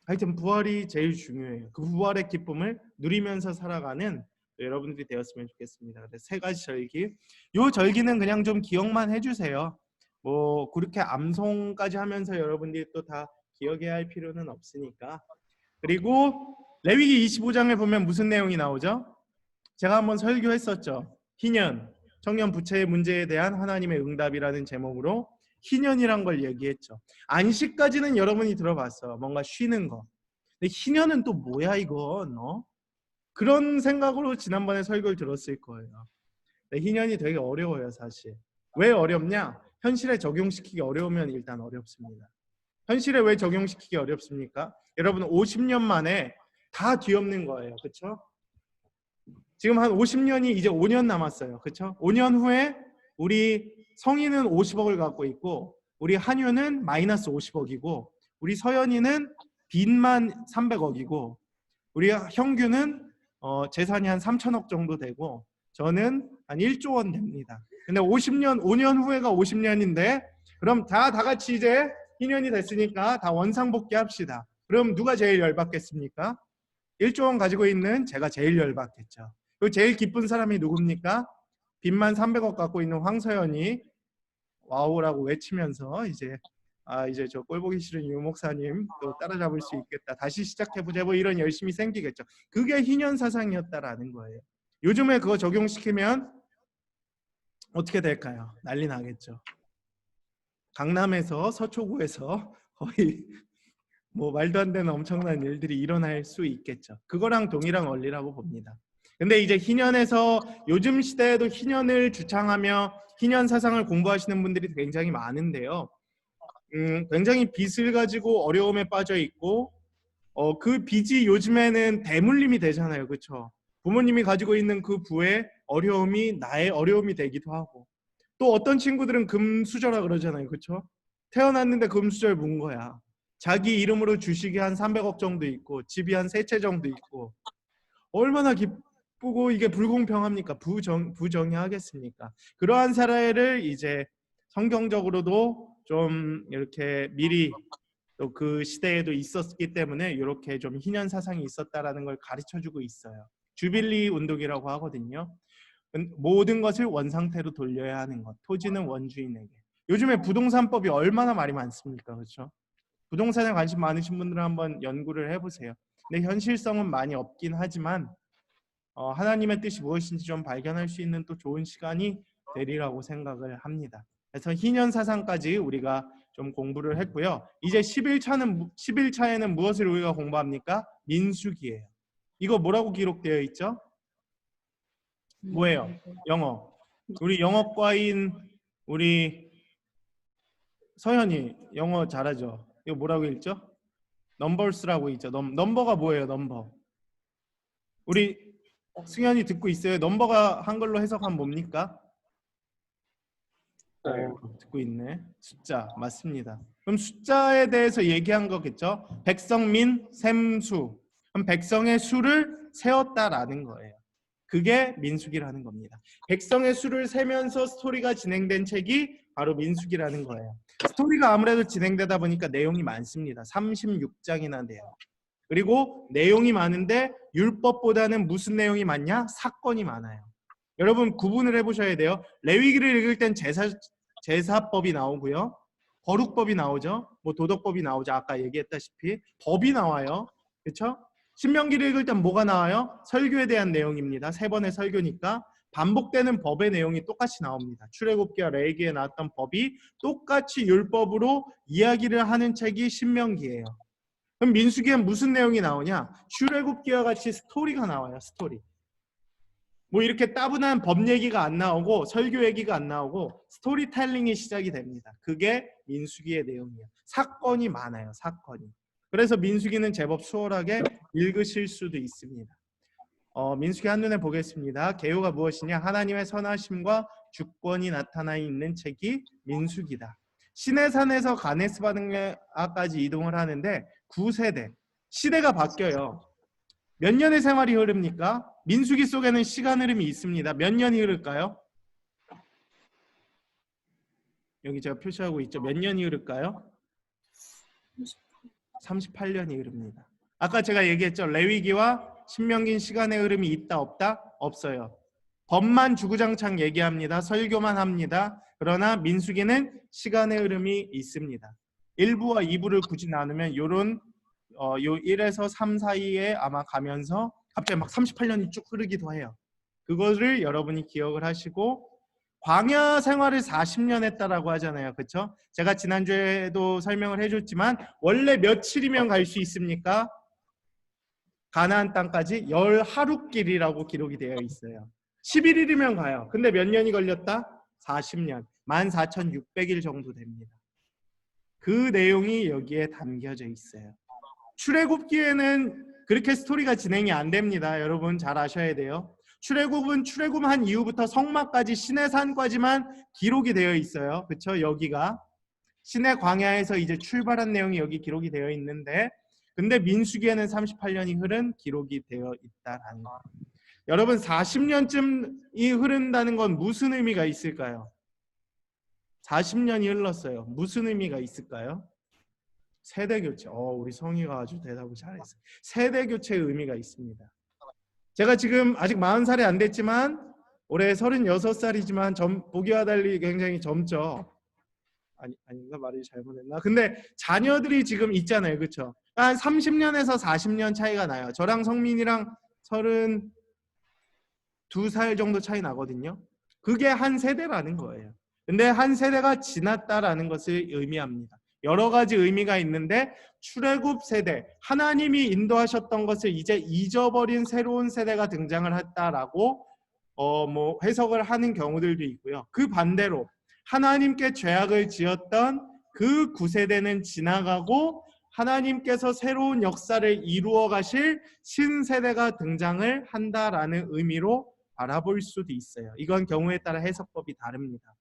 하여튼 부활이 제일 중요해요. 그 부활의 기쁨을 누리면서 살아가는 여러분들이 되었으면 좋겠습니다. 그래서 세 가지 절기. 요 절기는 그냥 좀 기억만 해주세요. 뭐 그렇게 암송까지 하면서 여러분들이 또 다 기억해야 할 필요는 없으니까. 그리고 레위기 25장에 보면 무슨 내용이 나오죠? 제가 한번 설교했었죠. 희년, 청년 부채의 문제에 대한 하나님의 응답이라는 제목으로 희년이란 걸 얘기했죠. 안식까지는 여러분이 들어봤어. 뭔가 쉬는 거. 근데 희년은 또 뭐야 이건? 그런 생각으로 지난번에 설교를 들었을 거예요. 근데 희년이 되게 어려워요, 사실. 왜 어렵냐? 현실에 적용시키기 어려우면 일단 어렵습니다. 현실에 왜 적용시키기 어렵습니까? 여러분 50년 만에 다 뒤엎는 거예요. 그렇죠? 지금 한 50년이 이제 5년 남았어요. 그렇죠? 5년 후에 우리 성인은 50억을 갖고 있고 우리 한유는 마이너스 50억이고 우리 서연이는 빚만 300억이고 우리 형규는 재산이 한 3천억 정도 되고 저는 한 1조 원 됩니다. 근데 5년 후에가 50년인데 그럼 다 같이 이제 희년이 됐으니까 다 원상복귀 합시다. 그럼 누가 제일 열받겠습니까? 1조 원 가지고 있는 제가 제일 열받겠죠. 그리고 제일 기쁜 사람이 누굽니까? 빚만 300억 갖고 있는 황서연이 와우라고 외치면서 이제 저 꼴보기 싫은 유 목사님 또 따라잡을 수 있겠다. 다시 시작해보자. 뭐 이런 열심이 생기겠죠. 그게 희년 사상이었다라는 거예요. 요즘에 그거 적용시키면 어떻게 될까요? 난리 나겠죠. 강남에서 서초구에서 거의 뭐 말도 안 되는 엄청난 일들이 일어날 수 있겠죠. 그거랑 동일한 원리라고 봅니다. 근데 이제 희년에서 요즘 시대에도 희년을 주창하며 희년 사상을 공부하시는 분들이 굉장히 많은데요. 굉장히 빚을 가지고 어려움에 빠져 있고 그 빚이 요즘에는 대물림이 되잖아요. 그렇죠? 부모님이 가지고 있는 그 부의 어려움이 나의 어려움이 되기도 하고 또 어떤 친구들은 금수저라 그러잖아요. 그렇죠? 태어났는데 금수저를 문 거야. 자기 이름으로 주식이 한 300억 정도 있고 집이 한 3채 정도 있고 얼마나 기쁘고 이게 불공평합니까? 부정의하겠습니까? 그러한 사례를 이제 성경적으로도 좀 이렇게 미리 또 그 시대에도 있었기 때문에 이렇게 좀 희년 사상이 있었다라는 걸 가르쳐주고 있어요. 주빌리 운동이라고 하거든요. 모든 것을 원상태로 돌려야 하는 것. 토지는 원주인에게. 요즘에 부동산법이 얼마나 말이 많습니까? 그렇죠? 부동산에 관심 많으신 분들은 한번 연구를 해보세요. 근데 현실성은 많이 없긴 하지만 하나님의 뜻이 무엇인지 좀 발견할 수 있는 또 좋은 시간이 되리라고 생각을 합니다. 그래서 희년 사상까지 우리가 좀 공부를 했고요. 이제 11차에는 무엇을 우리가 공부합니까? 민수기예요. 이거 뭐라고 기록되어 있죠? 뭐예요? 영어. 우리 영어과인 우리 서현이 영어 잘하죠? 이거 뭐라고 읽죠? 넘버스라고 있죠. 넘버가 뭐예요? 넘버. 우리 승현이 듣고 있어요. 넘버가 한글로 해석하면 뭡니까? 듣고 있네. 숫자 맞습니다. 그럼 숫자에 대해서 얘기한 거겠죠? 백성민 셈수. 그럼 백성의 수를 세었다라는 거예요. 그게 민수기라는 겁니다. 백성의 수를 세면서 스토리가 진행된 책이 바로 민수기라는 거예요. 스토리가 아무래도 진행되다 보니까 내용이 많습니다. 36장이나 돼요. 그리고 내용이 많은데 율법보다는 무슨 내용이 많냐? 사건이 많아요. 여러분 구분을 해보셔야 돼요. 레위기를 읽을 땐 제사법이 나오고요. 거룩법이 나오죠. 뭐 도덕법이 나오죠. 아까 얘기했다시피 법이 나와요. 그렇죠? 신명기를 읽을 땐 뭐가 나와요? 설교에 대한 내용입니다. 3번의 설교니까 반복되는 법의 내용이 똑같이 나옵니다. 출애굽기와 레위기에 나왔던 법이 똑같이 율법으로 이야기를 하는 책이 신명기예요. 그럼 민수기엔 무슨 내용이 나오냐? 출애굽기와 같이 스토리가 나와요. 스토리. 뭐 이렇게 따분한 법 얘기가 안 나오고 설교 얘기가 안 나오고 스토리텔링이 시작이 됩니다. 그게 민수기의 내용이에요. 사건이 많아요. 사건이. 그래서 민수기는 제법 수월하게 읽으실 수도 있습니다. 민수기 한눈에 보겠습니다. 개요가 무엇이냐? 하나님의 선하심과 주권이 나타나 있는 책이 민수기다. 시내산에서 가네스 바네아까지 이동을 하는데 9세대. 시대가 바뀌어요. 몇 년의 생활이 흐릅니까? 민수기 속에는 시간 흐름이 있습니다. 몇 년이 흐를까요? 여기 제가 표시하고 있죠. 몇 년이 흐를까요? 38년이 흐릅니다. 아까 제가 얘기했죠. 레위기와 신명기는 시간의 흐름이 있다 없다? 없어요. 법만 주구장창 얘기합니다. 설교만 합니다. 그러나 민수기는 시간의 흐름이 있습니다. 1부와 2부를 굳이 나누면 요런 요 1에서 3 사이에 아마 가면서 갑자기 막 38년이 쭉 흐르기도 해요. 그거를 여러분이 기억을 하시고 광야 생활을 40년 했다라고 하잖아요. 그렇죠? 제가 지난주에도 설명을 해줬지만 원래 며칠이면 갈 수 있습니까? 가나안 땅까지 10하루길이라고 기록이 되어 있어요. 11일이면 가요. 근데 몇 년이 걸렸다? 40년. 14,600일 정도 됩니다. 그 내용이 여기에 담겨져 있어요. 출애굽기에는 그렇게 스토리가 진행이 안 됩니다. 여러분 잘 아셔야 돼요. 출애굽은 출애굽한 이후부터 성막까지 시내산까지만 기록이 되어 있어요. 그렇죠? 여기가 시내 광야에서 이제 출발한 내용이 여기 기록이 되어 있는데 근데 민수기에는 38년이 흐른 기록이 되어 있다라는 거예요. 여러분 40년쯤이 흐른다는 건 무슨 의미가 있을까요? 40년이 흘렀어요. 무슨 의미가 있을까요? 세대교체. 우리 성희가 아주 대답을 잘했어요. 세대교체의 의미가 있습니다. 제가 지금 아직 40살이 안 됐지만 올해 36살이지만 보기와 달리 굉장히 젊죠. 아닌가? 말이 잘못했나? 근데 자녀들이 지금 있잖아요. 그렇죠? 한 30년에서 40년 차이가 나요. 저랑 성민이랑 32살 정도 차이 나거든요. 그게 한 세대라는 거예요. 근데 한 세대가 지났다라는 것을 의미합니다. 여러 가지 의미가 있는데 출애굽 세대, 하나님이 인도하셨던 것을 이제 잊어버린 새로운 세대가 등장을 했다라고 뭐 해석을 하는 경우들도 있고요. 그 반대로 하나님께 죄악을 지었던 그 9세대는 지나가고 하나님께서 새로운 역사를 이루어 가실 신세대가 등장을 한다라는 의미로 바라볼 수도 있어요. 이건 경우에 따라 해석법이 다릅니다.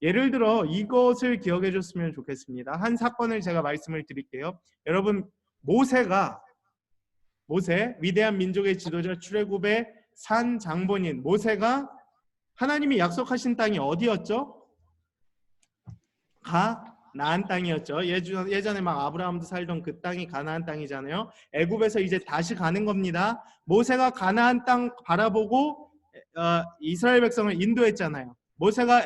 예를 들어 이것을 기억해 줬으면 좋겠습니다. 한 사건을 제가 말씀을 드릴게요. 여러분 모세 위대한 민족의 지도자 출애굽의 산 장본인 모세가 하나님이 약속하신 땅이 어디였죠? 가나안 땅이었죠. 예전에 막 아브라함도 살던 그 땅이 가나안 땅이잖아요. 애굽에서 이제 다시 가는 겁니다. 모세가 가나안 땅 바라보고 이스라엘 백성을 인도했잖아요. 모세가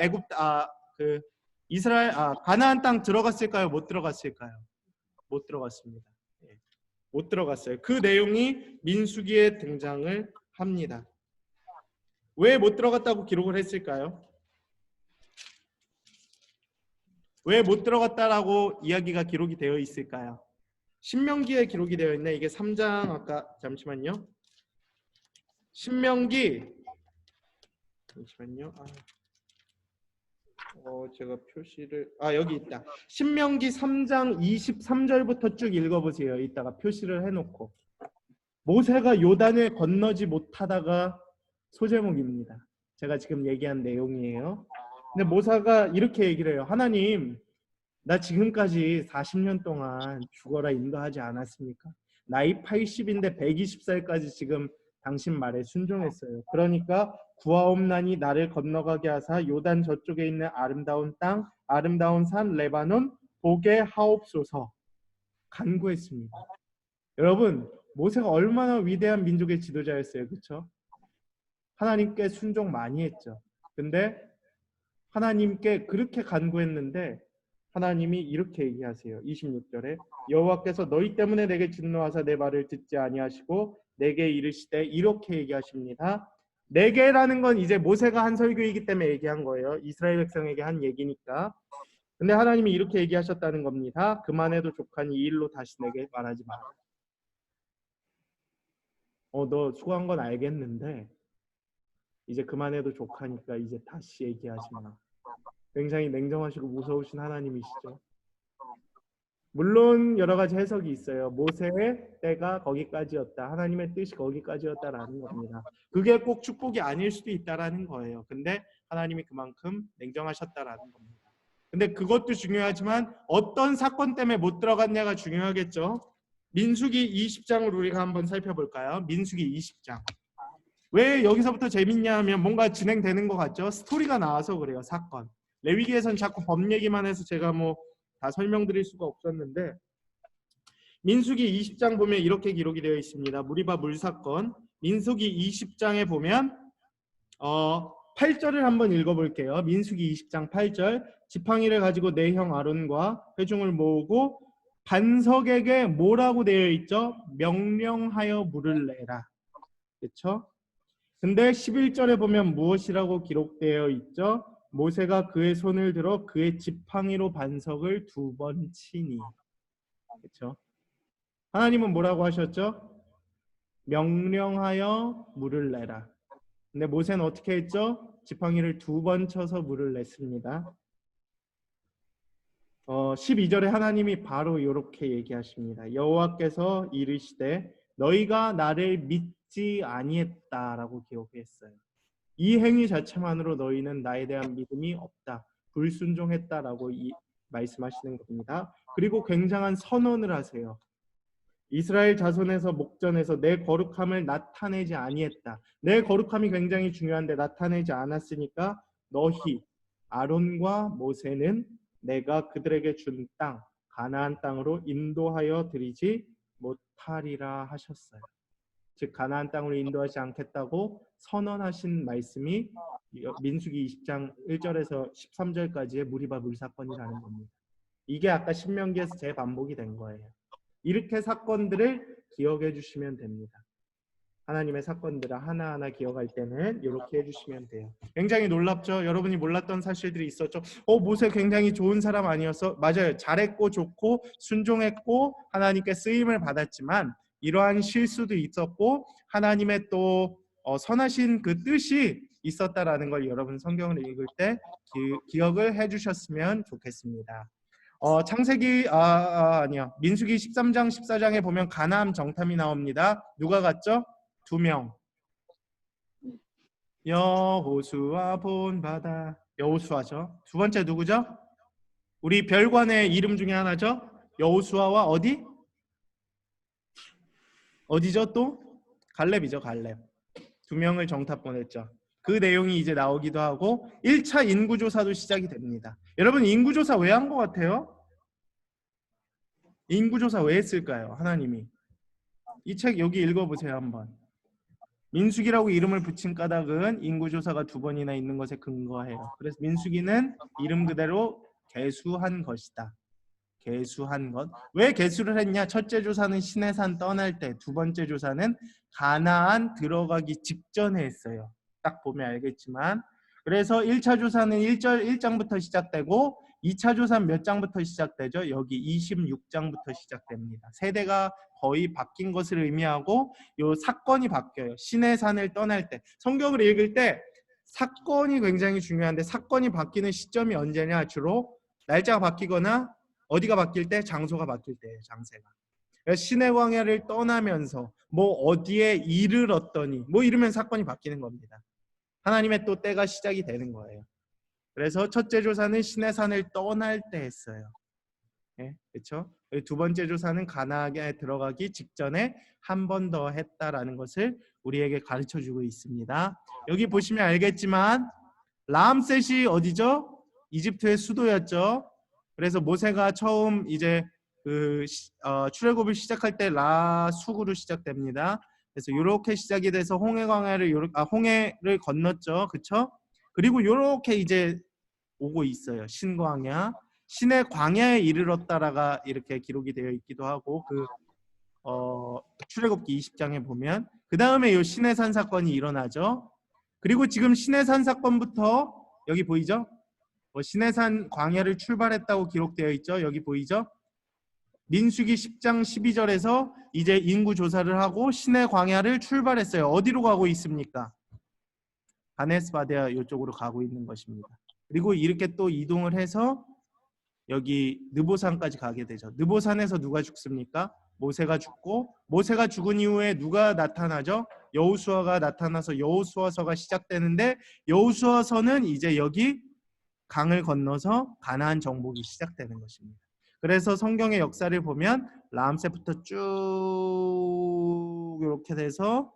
가나안 땅 들어갔을까요? 못 들어갔을까요? 못 들어갔습니다. 못 들어갔어요. 그 내용이 민수기에 등장을 합니다. 왜 못 들어갔다고 기록을 했을까요? 왜 못 들어갔다라고 이야기가 기록이 되어 있을까요? 신명기에 기록이 되어 있네. 이게 3장 아까 잠시만요. 신명기 잠시만요. 제가 표시를 여기 있다. 신명기 3장 23절부터 쭉 읽어보세요. 이따가 표시를 해놓고 모세가 요단을 건너지 못하다가 소제목입니다. 제가 지금 얘기한 내용이에요. 근데 모세가 이렇게 얘기를 해요. 하나님, 나 지금까지 40년 동안 죽어라 인도하지 않았습니까? 나이 80인데 120살까지 지금 당신 말에 순종했어요. 그러니까 구하옵나니 나를 건너가게 하사 요단 저쪽에 있는 아름다운 땅, 아름다운 산 레바논 보게 하옵소서. 간구했습니다. 여러분, 모세가 얼마나 위대한 민족의 지도자였어요. 그렇죠? 하나님께 순종 많이 했죠. 근데 하나님께 그렇게 간구했는데 하나님이 이렇게 얘기하세요. 26절에 여호와께서 너희 때문에 내게 진노하사 내 말을 듣지 아니하시고 내게 이르시되 이렇게 얘기하십니다. 내게라는 건 이제 모세가 한 설교이기 때문에 얘기한 거예요. 이스라엘 백성에게 한 얘기니까. 근데 하나님이 이렇게 얘기하셨다는 겁니다. 그만해도 족하니 이 일로 다시 내게 말하지 마라. 너 수고한 건 알겠는데 이제 그만해도 족하니까 이제 다시 얘기하지 마. 굉장히 냉정하시고 무서우신 하나님이시죠. 물론 여러 가지 해석이 있어요. 모세의 때가 거기까지였다. 하나님의 뜻이 거기까지였다라는 겁니다. 그게 꼭 축복이 아닐 수도 있다라는 거예요. 근데 하나님이 그만큼 냉정하셨다라는 겁니다. 근데 그것도 중요하지만 어떤 사건 때문에 못 들어갔냐가 중요하겠죠. 민수기 20장을 우리가 한번 살펴볼까요? 민수기 20장. 왜 여기서부터 재밌냐 하면 뭔가 진행되는 것 같죠? 스토리가 나와서 그래요. 사건. 레위기에서는 자꾸 법 얘기만 해서 제가 뭐 다 설명드릴 수가 없었는데 민수기 20장 보면 이렇게 기록이 되어 있습니다. 무리바 물사건. 민수기 20장에 보면 8절을 한번 읽어볼게요. 민수기 20장 8절. 지팡이를 가지고 내 형 아론과 회중을 모으고 반석에게 뭐라고 되어 있죠? 명령하여 물을 내라. 그렇죠? 근데 11절에 보면 무엇이라고 기록되어 있죠? 모세가 그의 손을 들어 그의 지팡이로 반석을 2번 치니. 그렇죠? 하나님은 뭐라고 하셨죠? 명령하여 물을 내라. 근데 모세는 어떻게 했죠? 지팡이를 2번 쳐서 물을 냈습니다. 12절에 하나님이 바로 이렇게 얘기하십니다. 여호와께서 이르시되 너희가 나를 믿지 아니했다라고 기록했어요. 이 행위 자체만으로 너희는 나에 대한 믿음이 없다. 불순종했다라고 말씀하시는 겁니다. 그리고 굉장한 선언을 하세요. 이스라엘 자손에서 목전에서 내 거룩함을 나타내지 아니했다. 내 거룩함이 굉장히 중요한데 나타내지 않았으니까 너희 아론과 모세는 내가 그들에게 준 땅 가나안 땅으로 인도하여 드리지 못하리라 하셨어요. 즉 가나안 땅으로 인도하지 않겠다고 선언하신 말씀이 민수기 20장 1절에서 13절까지의 무리바 물사건이라는 겁니다. 이게 아까 신명기에서 재반복이 된 거예요. 이렇게 사건들을 기억해 주시면 됩니다. 하나님의 사건들을 하나하나 기억할 때는 이렇게 해주시면 돼요. 굉장히 놀랍죠? 여러분이 몰랐던 사실들이 있었죠? 모세 굉장히 좋은 사람 아니었어? 맞아요. 잘했고 좋고 순종했고 하나님께 쓰임을 받았지만 이러한 실수도 있었고 하나님의 또 선하신 그 뜻이 있었다라는 걸 여러분 성경을 읽을 때 기억을 해주셨으면 좋겠습니다. 창세기 아니요. 민수기 13장 14장에 보면 가나안 정탐이 나옵니다. 누가 갔죠? 2명. 여호수아 본 바다. 여호수아죠. 두 번째 누구죠? 우리 별관의 이름 중에 하나죠. 여호수아와 어디죠 또? 갈렙이죠. 갈렙. 2명을 정탐 보냈죠. 그 내용이 이제 나오기도 하고 1차 인구조사도 시작이 됩니다. 여러분 인구조사 왜 한 것 같아요? 인구조사 왜 했을까요? 하나님이. 이 책 여기 읽어보세요 한번. 민수기라고 이름을 붙인 까닭은 인구조사가 2번이나 있는 것에 근거해요. 그래서 민수기는 이름 그대로 계수한 것이다. 계수한 것. 왜 계수를 했냐? 첫째 조사는 시내산 떠날 때, 두 번째 조사는 가나안 들어가기 직전에 했어요. 딱 보면 알겠지만. 그래서 1차 조사는 1장부터 시작되고 2차 조사는 몇 장부터 시작되죠? 여기 26장부터 시작됩니다. 세대가 거의 바뀐 것을 의미하고 요 사건이 바뀌어요. 시내산을 떠날 때. 성경을 읽을 때 사건이 굉장히 중요한데 사건이 바뀌는 시점이 언제냐? 주로 날짜가 바뀌거나 어디가 바뀔 때? 장소가 바뀔 때예요. 장세가. 시내 광야를 떠나면서 뭐 어디에 이르렀더니 뭐 이러면 사건이 바뀌는 겁니다. 하나님의 또 때가 시작이 되는 거예요. 그래서 첫째 조사는 시내산을 떠날 때 했어요. 예, 그렇죠? 두 번째 조사는 가나안에 들어가기 직전에 한 번 더 했다라는 것을 우리에게 가르쳐 주고 있습니다. 여기 보시면 알겠지만 라암셋이 어디죠? 이집트의 수도였죠. 그래서 모세가 처음 이제 출애굽을 시작할 때 라숙으로 시작됩니다. 그래서 이렇게 시작이 돼서 홍해를 건넜죠, 그렇죠? 그리고 이렇게 이제 오고 있어요. 신광야, 신의 광야에 이르렀다라가 이렇게 기록이 되어 있기도 하고 출애굽기 20장에 보면 그 다음에 이 시내산 사건이 일어나죠. 그리고 지금 시내산 사건부터 여기 보이죠? 시내산 광야를 출발했다고 기록되어 있죠. 여기 보이죠? 민수기 10장 12절에서 이제 인구 조사를 하고 시내 광야를 출발했어요. 어디로 가고 있습니까? 가네스 바데아 이쪽으로 가고 있는 것입니다. 그리고 이렇게 또 이동을 해서 여기 느보산까지 가게 되죠. 느보산에서 누가 죽습니까? 모세가 죽고 모세가 죽은 이후에 누가 나타나죠? 여호수아가 나타나서 여호수아서가 시작되는데 여호수아서는 이제 여기 강을 건너서 가나안 정복이 시작되는 것입니다. 그래서 성경의 역사를 보면 라암셋부터 쭉 이렇게 돼서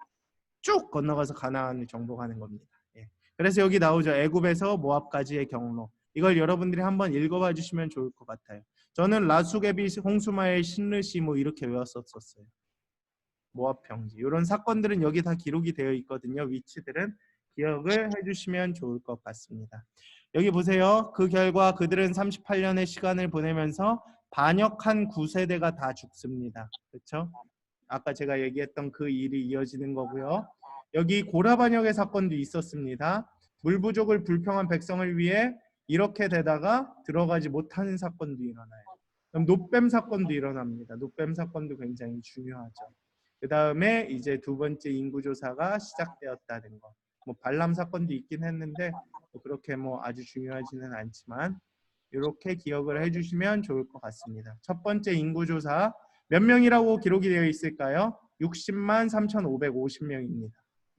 쭉 건너가서 가나안을 정복하는 겁니다. 예. 그래서 여기 나오죠. 애굽에서 모압까지의 경로. 이걸 여러분들이 한번 읽어봐 주시면 좋을 것 같아요. 저는 라수게비 홍수마의 신르시 뭐 이렇게 외웠었어요. 모압 평지. 이런 사건들은 여기 다 기록이 되어 있거든요. 위치들은 기억을 해주시면 좋을 것 같습니다. 여기 보세요. 그 결과 그들은 38년의 시간을 보내면서 반역한 9세대가 다 죽습니다. 그렇죠? 아까 제가 얘기했던 그 일이 이어지는 거고요. 여기 고라반역의 사건도 있었습니다. 물 부족을 불평한 백성을 위해 이렇게 되다가 들어가지 못하는 사건도 일어나요. 그럼 노뱀 사건도 일어납니다. 노뱀 사건도 굉장히 중요하죠. 그 다음에 이제 두 번째 인구조사가 시작되었다는 거. 뭐 발람 사건도 있긴 했는데 그렇게 뭐 아주 중요하지는 않지만 이렇게 기억을 해주시면 좋을 것 같습니다. 첫 번째 인구조사 몇 명이라고 기록이 되어 있을까요? 60만 3,550명입니다.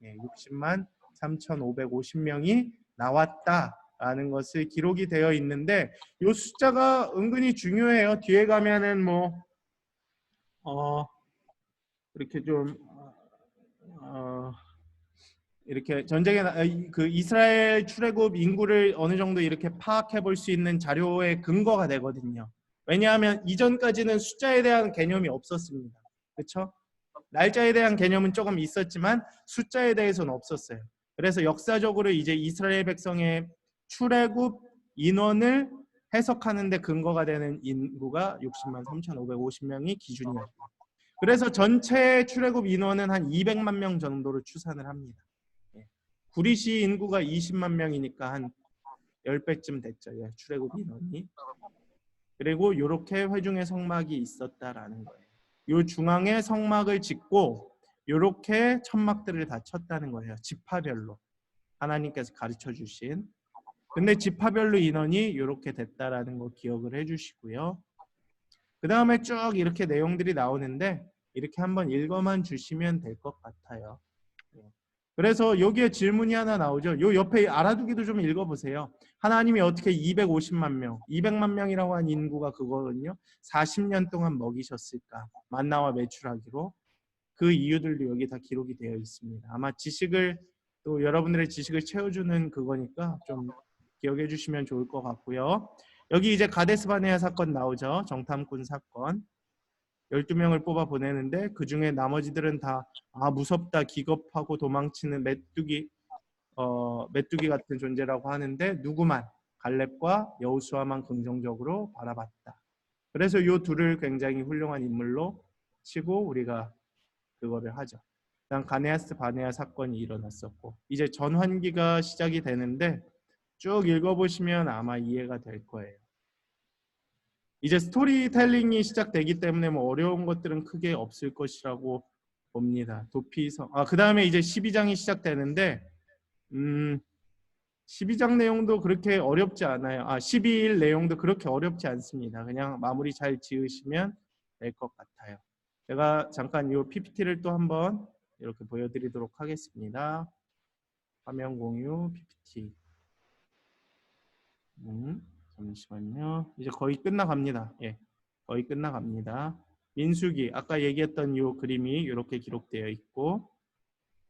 예, 60만 3,550명이 나왔다라는 것을 기록이 되어 있는데 이 숫자가 은근히 중요해요. 뒤에 가면은 뭐 이렇게 좀 이렇게 전쟁에 그 이스라엘 출애굽 인구를 어느 정도 이렇게 파악해 볼 수 있는 자료의 근거가 되거든요. 왜냐하면 이전까지는 숫자에 대한 개념이 없었습니다. 그렇죠? 날짜에 대한 개념은 조금 있었지만 숫자에 대해서는 없었어요. 그래서 역사적으로 이제 이스라엘 백성의 출애굽 인원을 해석하는 데 근거가 되는 인구가 60만 3,550명이 기준이었고 그래서 전체 출애굽 인원은 한 200만 명 정도로 추산을 합니다. 구리시 인구가 20만 명이니까 한 10배쯤 됐죠. 출애굽 인원이. 그리고 이렇게 회중의 성막이 있었다라는 거예요. 이 중앙에 성막을 짓고 이렇게 천막들을 다 쳤다는 거예요. 지파별로. 하나님께서 가르쳐 주신. 근데 지파별로 인원이 이렇게 됐다라는 거 기억을 해 주시고요. 그 다음에 쭉 이렇게 내용들이 나오는데 이렇게 한번 읽어만 주시면 될 것 같아요. 그래서 여기에 질문이 하나 나오죠. 요 옆에 알아두기도 좀 읽어보세요. 하나님이 어떻게 250만 명, 200만 명이라고 한 인구가 그거거든요. 40년 동안 먹이셨을까? 만나와 매출하기로. 그 이유들도 여기 다 기록이 되어 있습니다. 아마 지식을 또 여러분들의 지식을 채워주는 그거니까 좀 기억해 주시면 좋을 것 같고요. 여기 이제 가데스 바네아 사건 나오죠. 정탐꾼 사건. 12명을 뽑아 보내는데 그 중에 나머지들은 다 무섭다, 기겁하고 도망치는 메뚜기 같은 존재라고 하는데 누구만 갈렙과 여호수아만 긍정적으로 바라봤다. 그래서 이 둘을 굉장히 훌륭한 인물로 치고 우리가 그거를 하죠. 그다음 가네아스 바네아 사건이 일어났었고 이제 전환기가 시작이 되는데 쭉 읽어보시면 아마 이해가 될 거예요. 이제 스토리텔링이 시작되기 때문에 뭐 어려운 것들은 크게 없을 것이라고 봅니다. 도피성. 그 다음에 이제 12장이 시작되는데 12장 내용도 그렇게 어렵지 않아요. 12일 내용도 그렇게 어렵지 않습니다. 그냥 마무리 잘 지으시면 될 것 같아요. 제가 잠깐 이 PPT를 또 한번 이렇게 보여드리도록 하겠습니다. 화면 공유 PPT. 잠시만요. 이제 거의 끝나갑니다. 예. 거의 끝나갑니다. 민수기 아까 얘기했던 요 그림이 이렇게 기록되어 있고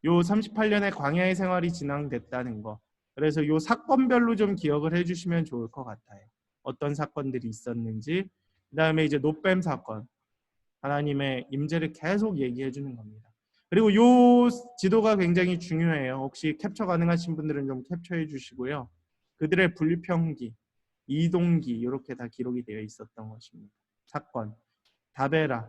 요 38년의 광야의 생활이 진행됐다는 거. 그래서 요 사건별로 좀 기억을 해주시면 좋을 것 같아요. 어떤 사건들이 있었는지. 그 다음에 이제 노뱀 사건. 하나님의 임재를 계속 얘기해 주는 겁니다. 그리고 요 지도가 굉장히 중요해요. 혹시 캡처 가능하신 분들은 좀 캡처해 주시고요. 그들의 불평기, 이동기 이렇게 다 기록이 되어 있었던 것입니다. 사건, 다베라,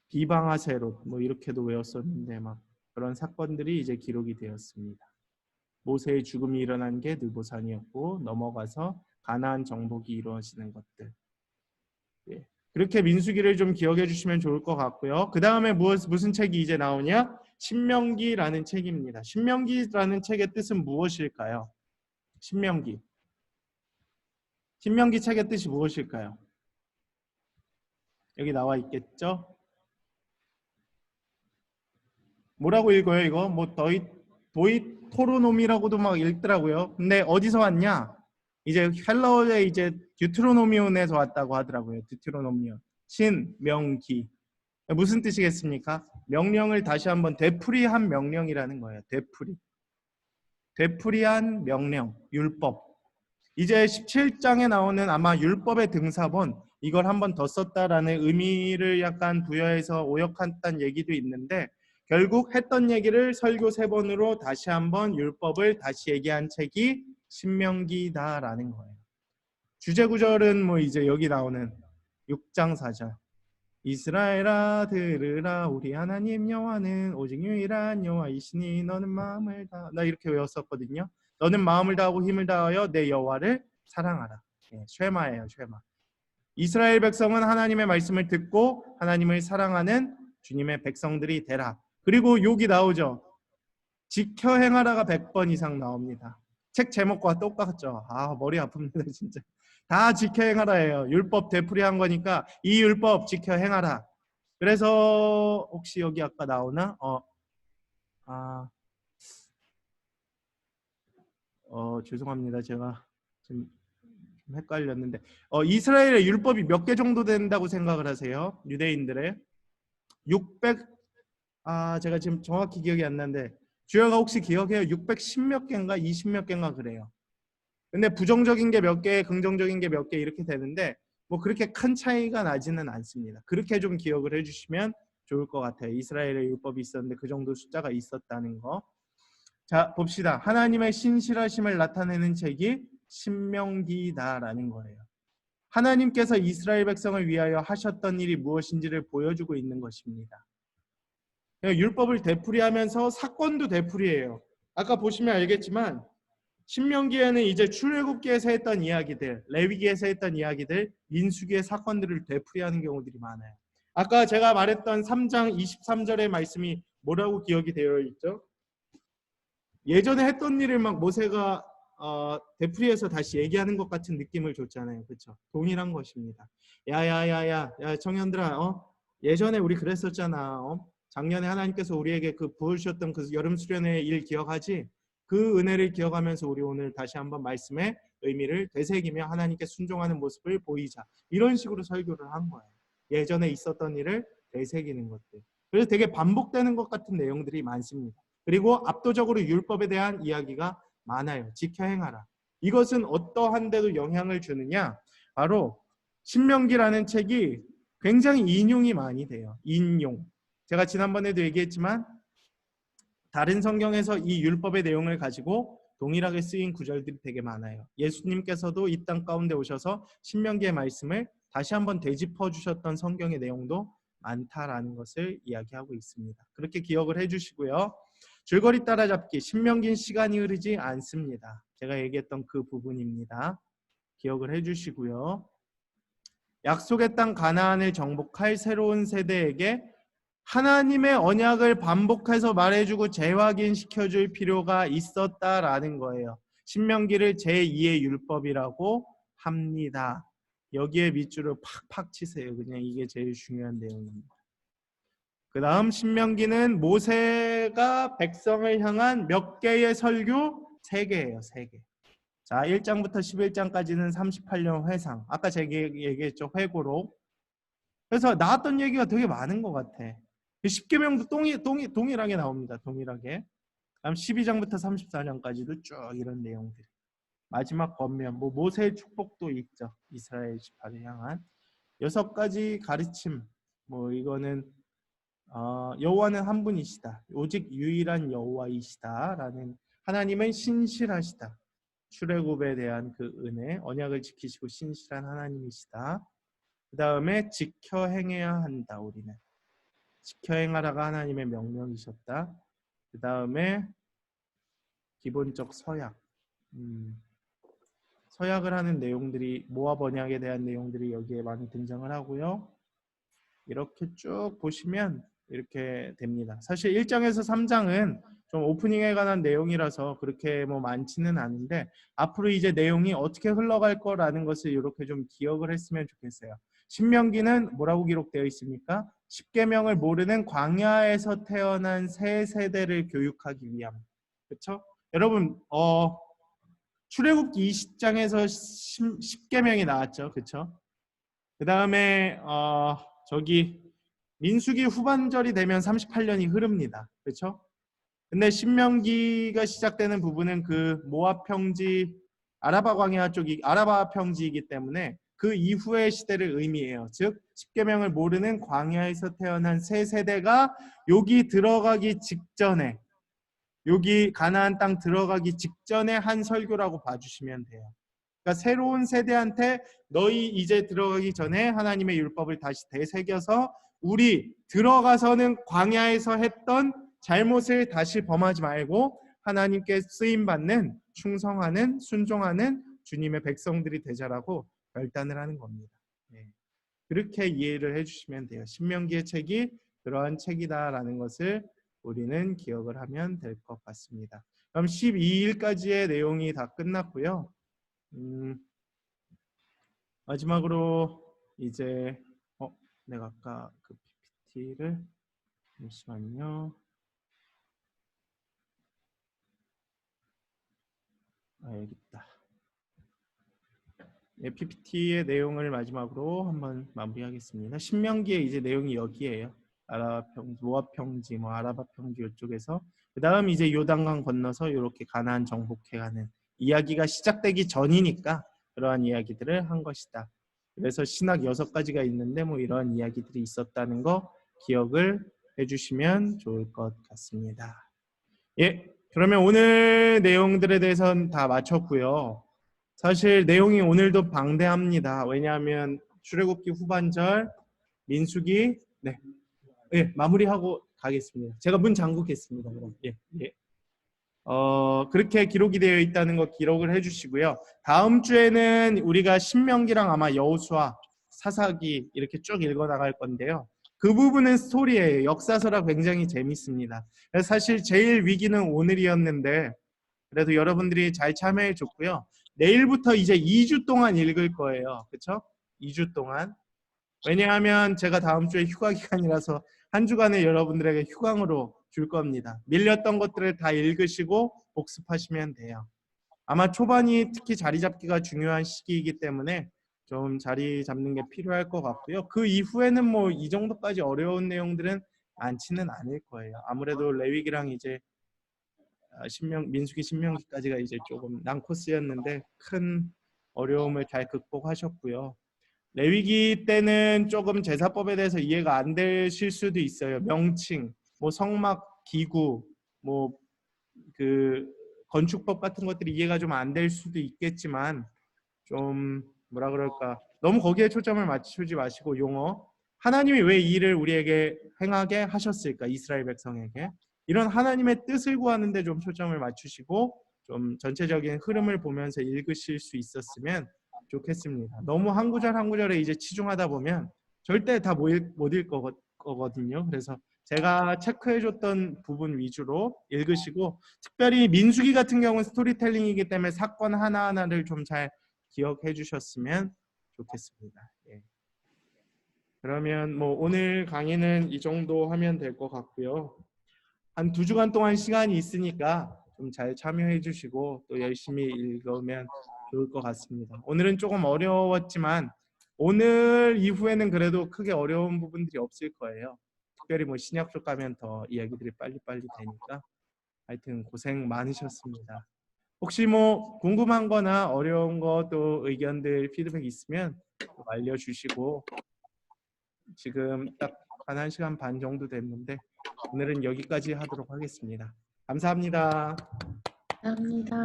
비방하세롯 뭐 이렇게도 외웠었는데 막 그런 사건들이 이제 기록이 되었습니다. 모세의 죽음이 일어난 게 느보산이었고 넘어가서 가나안 정복이 이루어지는 것들. 예. 그렇게 민수기를 좀 기억해 주시면 좋을 것 같고요. 그 다음에 무슨 책이 이제 나오냐? 신명기라는 책입니다. 신명기라는 책의 뜻은 무엇일까요? 신명기. 신명기 책의 뜻이 무엇일까요? 여기 나와 있겠죠? 뭐라고 읽어요 이거? 뭐 도이토로노미라고도 막 읽더라고요. 근데 어디서 왔냐? 이제 헬라어에 이제 듀트로노미온에서 왔다고 하더라고요. 듀트로노미온. 신명기. 무슨 뜻이겠습니까? 명령을 다시 한번 되풀이한 명령이라는 거예요. 되풀이한 명령, 율법. 이제 17장에 나오는 아마 율법의 등사본 이걸 한번 더 썼다라는 의미를 약간 부여해서 오역했다는 얘기도 있는데 결국 했던 얘기를 설교 3번으로 다시 한번 율법을 다시 얘기한 책이 신명기다라는 거예요. 주제 구절은 뭐 이제 여기 나오는 6장 4절. 이스라엘아 들으라 우리 하나님 여호와는 오직 유일한 여호와이시니 너는 마음을 다 나 이렇게 외웠었거든요. 너는 마음을 다하고 힘을 다하여 내 여호와를 사랑하라. 예, 쉐마예요, 쉐마. 이스라엘 백성은 하나님의 말씀을 듣고 하나님을 사랑하는 주님의 백성들이 되라. 그리고 여기 나오죠. 지켜 행하라가 100번 이상 나옵니다. 책 제목과 똑같죠. 아, 머리 아픕니다, 진짜. 다 지켜 행하라예요. 율법 되풀이한 거니까 이 율법 지켜 행하라. 그래서 혹시 여기 아까 나오나? 죄송합니다. 제가 좀 헷갈렸는데 이스라엘의 율법이 몇 개 정도 된다고 생각을 하세요? 유대인들의 600 제가 지금 정확히 기억이 안 나는데 주여가 혹시 기억해요? 610몇 개인가 20몇 개인가 그래요. 근데 부정적인 게 몇 개, 긍정적인 게 몇 개 이렇게 되는데 뭐 그렇게 큰 차이가 나지는 않습니다. 그렇게 좀 기억을 해주시면 좋을 것 같아요. 이스라엘의 율법이 있었는데 그 정도 숫자가 있었다는 거. 자, 봅시다. 하나님의 신실하심을 나타내는 책이 신명기다라는 거예요. 하나님께서 이스라엘 백성을 위하여 하셨던 일이 무엇인지를 보여주고 있는 것입니다. 율법을 되풀이하면서 사건도 되풀이해요. 아까 보시면 알겠지만 신명기에는 이제 출애굽기에서 했던 이야기들, 레위기에서 했던 이야기들, 민수기의 사건들을 되풀이하는 경우들이 많아요. 아까 제가 말했던 3장 23절의 말씀이 뭐라고 기억이 되어 있죠? 예전에 했던 일을 막 모세가 되풀이해서 다시 얘기하는 것 같은 느낌을 줬잖아요. 그렇죠? 동일한 것입니다. 야야야야 청년들아, 예전에 우리 그랬었잖아. 작년에 하나님께서 우리에게 그 부어주셨던 그 여름 수련회 일 기억하지? 그 은혜를 기억하면서 우리 오늘 다시 한번 말씀의 의미를 되새기며 하나님께 순종하는 모습을 보이자. 이런 식으로 설교를 한 거예요. 예전에 있었던 일을 되새기는 것들. 그래서 되게 반복되는 것 같은 내용들이 많습니다. 그리고 압도적으로 율법에 대한 이야기가 많아요. 지켜 행하라. 이것은 어떠한 데도 영향을 주느냐? 바로 신명기라는 책이 굉장히 인용이 많이 돼요. 인용. 제가 지난번에도 얘기했지만 다른 성경에서 이 율법의 내용을 가지고 동일하게 쓰인 구절들이 되게 많아요. 예수님께서도 이 땅 가운데 오셔서 신명기의 말씀을 다시 한번 되짚어 주셨던 성경의 내용도 많다라는 것을 이야기하고 있습니다. 그렇게 기억을 해주시고요. 줄거리 따라잡기, 신명기는 시간이 흐르지 않습니다. 제가 얘기했던 그 부분입니다. 기억을 해주시고요. 약속의 땅 가나안을 정복할 새로운 세대에게 하나님의 언약을 반복해서 말해주고 재확인시켜줄 필요가 있었다라는 거예요. 신명기를 제2의 율법이라고 합니다. 여기에 밑줄을 팍팍 치세요. 그냥 이게 제일 중요한 내용입니다. 그 다음 신명기는 모세가 백성을 향한 몇 개의 설교? 3개예요. 3개. 자, 1장부터 11장까지는 38년 회상. 아까 제가 얘기했죠. 회고록. 그래서 나왔던 얘기가 되게 많은 것 같아. 10계명도 동일하게 나옵니다. 동일하게. 다음 12장부터 34장까지도 쭉 이런 내용들. 마지막 권면, 뭐 모세의 축복도 있죠. 이스라엘 지파를 향한 6가지 가르침. 뭐 이거는 여호와는 한 분이시다. 오직 유일한 여호와이시다라는, 하나님은 신실하시다. 출애굽에 대한 그 은혜, 언약을 지키시고 신실한 하나님이시다. 그 다음에 지켜 행해야 한다. 우리는 지켜 행하라가 하나님의 명령이셨다. 그 다음에 기본적 서약, 서약을 하는 내용들이, 모압 언약에 대한 내용들이 여기에 많이 등장을 하고요. 이렇게 쭉 보시면 이렇게 됩니다. 사실 1장에서 3장은 좀 오프닝에 관한 내용이라서 그렇게 뭐 많지는 않은데, 앞으로 이제 내용이 어떻게 흘러갈 거라는 것을 이렇게 좀 기억을 했으면 좋겠어요. 신명기는 뭐라고 기록되어 있습니까? 10계명을 모르는 광야에서 태어난 새 세대를 교육하기 위함. 그렇죠? 여러분, 출애굽기 20장에서 10계명이 나왔죠. 그렇죠? 그 다음에 저기 민수기 후반절이 되면 38년이 흐릅니다. 그렇죠? 근데 신명기가 시작되는 부분은 그 모압 평지, 아라바 광야 쪽이 아라바 평지이기 때문에 그 이후의 시대를 의미해요. 즉 10계명을 모르는 광야에서 태어난 새 세대가 여기 들어가기 직전에, 여기 가나안 땅 들어가기 직전에 한 설교라고 봐주시면 돼요. 그러니까 새로운 세대한테 너희 이제 들어가기 전에 하나님의 율법을 다시 되새겨서 우리 들어가서는 광야에서 했던 잘못을 다시 범하지 말고 하나님께 쓰임받는, 충성하는, 순종하는 주님의 백성들이 되자라고 결단을 하는 겁니다. 그렇게 이해를 해주시면 돼요. 신명기의 책이 그러한 책이다라는 것을 우리는 기억을 하면 될 것 같습니다. 그럼 12일까지의 내용이 다 끝났고요. 마지막으로 이제 내가 아까 그 PPT를 잠시만요. 여기 있다. PPT의 내용을 마지막으로 한번 마무리하겠습니다. 신명기의 이제 내용이 여기에요. 모압 평지, 뭐 아라바 평지 이쪽에서, 그 다음 이제 요단강 건너서 이렇게 가나안 정복해가는 이야기가 시작되기 전이니까 그러한 이야기들을 한 것이다. 그래서 신학 6가지가 있는데 뭐 이러한 이야기들이 있었다는 거 기억을 해주시면 좋을 것 같습니다. 그러면 오늘 내용들에 대해서는 다 마쳤고요. 사실 내용이 오늘도 방대합니다. 왜냐하면 출애굽기 후반절, 민수기, 마무리하고 가겠습니다. 제가 문 잠그겠습니다. 그럼 그렇게 기록이 되어 있다는 거 기록을 해주시고요. 다음 주에는 우리가 신명기랑 아마 여호수아, 사사기 이렇게 쭉 읽어나갈 건데요. 그 부분은 스토리예요. 역사서라 굉장히 재밌습니다. 그래서 사실 제일 위기는 오늘이었는데 그래도 여러분들이 잘 참여해 줬고요. 내일부터 이제 2주 동안 읽을 거예요. 그렇죠? 2주 동안. 왜냐하면 제가 다음 주에 휴가 기간이라서 한 주간을 여러분들에게 휴강으로 줄 겁니다. 밀렸던 것들을 다 읽으시고 복습하시면 돼요. 아마 초반이 특히 자리 잡기가 중요한 시기이기 때문에 좀 자리 잡는 게 필요할 것 같고요. 그 이후에는 뭐 이 정도까지 어려운 내용들은 많지는 않을 거예요. 아무래도 레위기랑 이제 민수기 신명기까지가 이제 조금 난코스였는데 큰 어려움을 잘 극복하셨고요. 레위기 때는 조금 제사법에 대해서 이해가 안 되실 수도 있어요. 명칭, 뭐 성막, 기구, 뭐 그 건축법 같은 것들이 이해가 좀 안 될 수도 있겠지만 좀 뭐라 그럴까, 너무 거기에 초점을 맞추지 마시고 용어, 하나님이 왜 이 일을 우리에게 행하게 하셨을까, 이스라엘 백성에게 이런 하나님의 뜻을 구하는데 좀 초점을 맞추시고 좀 전체적인 흐름을 보면서 읽으실 수 있었으면 좋겠습니다. 너무 한 구절 한 구절에 이제 치중하다 보면 절대 다 못 읽을 거거든요. 그래서 제가 체크해줬던 부분 위주로 읽으시고, 특별히 민수기 같은 경우는 스토리텔링이기 때문에 사건 하나하나를 좀 잘 기억해 주셨으면 좋겠습니다. 그러면 뭐 오늘 강의는 이 정도 하면 될 것 같고요. 한 2주간 동안 시간이 있으니까 좀 잘 참여해 주시고 또 열심히 읽으면 좋을 것 같습니다. 오늘은 조금 어려웠지만 오늘 이후에는 그래도 크게 어려운 부분들이 없을 거예요. 특별히 뭐 신약 쪽 가면 더 이야기들이 빨리빨리 되니까 하여튼 고생 많으셨습니다. 혹시 뭐 궁금한 거나 어려운 거 또 의견들 피드백 있으면 또 알려주시고 지금 딱 한 1시간 반 정도 됐는데 오늘은 여기까지 하도록 하겠습니다. 감사합니다. 감사합니다.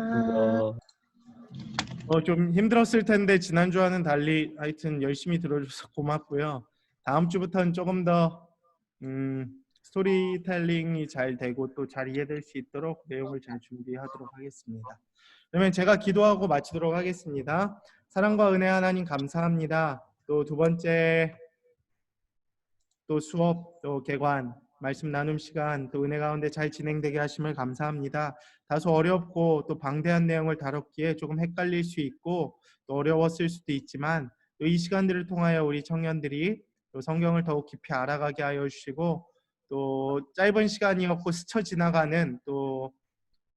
좀 힘들었을 텐데 지난주와는 달리 하여튼 열심히 들어줘서 고맙고요. 다음 주부터는 조금 더 스토리텔링이 잘 되고 또 잘 이해될 수 있도록 내용을 잘 준비하도록 하겠습니다. 그러면 제가 기도하고 마치도록 하겠습니다. 사랑과 은혜 하나님 감사합니다. 또 두 번째 또 수업 또 개관 말씀 나눔 시간 또 은혜 가운데 잘 진행되게 하심을 감사합니다. 다소 어렵고 또 방대한 내용을 다뤘기에 조금 헷갈릴 수 있고 또 어려웠을 수도 있지만 또 이 시간들을 통하여 우리 청년들이 또 성경을 더욱 깊이 알아가게 하여 주시고 또 짧은 시간이었고 스쳐 지나가는 또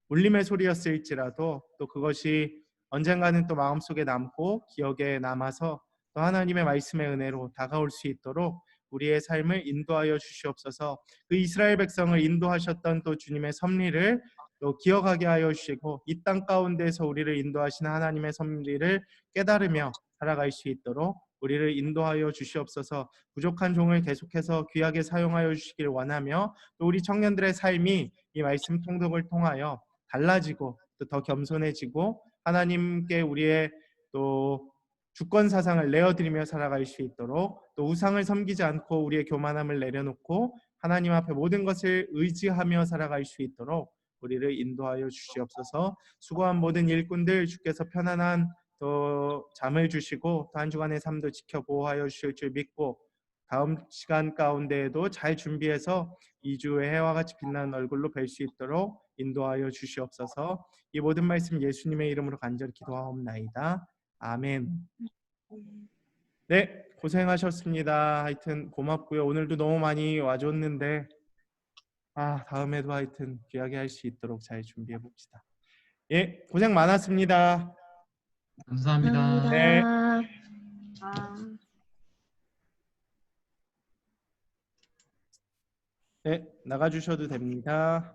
울림의 소리였을지라도 또 그것이 언젠가는 또 마음속에 남고 기억에 남아서 또 하나님의 말씀의 은혜로 다가올 수 있도록 우리의 삶을 인도하여 주시옵소서. 그 이스라엘 백성을 인도하셨던 또 주님의 섭리를 또 기억하게 하여 주시고 이 땅 가운데서 우리를 인도하시는 하나님의 섭리를 깨달으며 살아갈 수 있도록 우리를 인도하여 주시옵소서. 부족한 종을 계속해서 귀하게 사용하여 주시길 원하며 또 우리 청년들의 삶이 이 말씀 통독을 통하여 달라지고 또 더 겸손해지고 하나님께 우리의 또 주권 사상을 내어드리며 살아갈 수 있도록 또 우상을 섬기지 않고 우리의 교만함을 내려놓고 하나님 앞에 모든 것을 의지하며 살아갈 수 있도록 우리를 인도하여 주시옵소서. 수고한 모든 일꾼들 주께서 편안한 또 잠을 주시고 또 한 주간의 삶도 지켜 보호하여 주실 줄 믿고 다음 시간 가운데에도 잘 준비해서 2주의 해와 같이 빛나는 얼굴로 뵐 수 있도록 인도하여 주시옵소서. 이 모든 말씀 예수님의 이름으로 간절히 기도하옵나이다. 아멘. 네, 고생하셨습니다. 하여튼 고맙고요. 오늘도 너무 많이 와줬는데 다음에도 하여튼 귀하게 할 수 있도록 잘 준비해 봅시다. 예, 고생 많았습니다. 감사합니다. 네. 네, 나가주셔도 됩니다.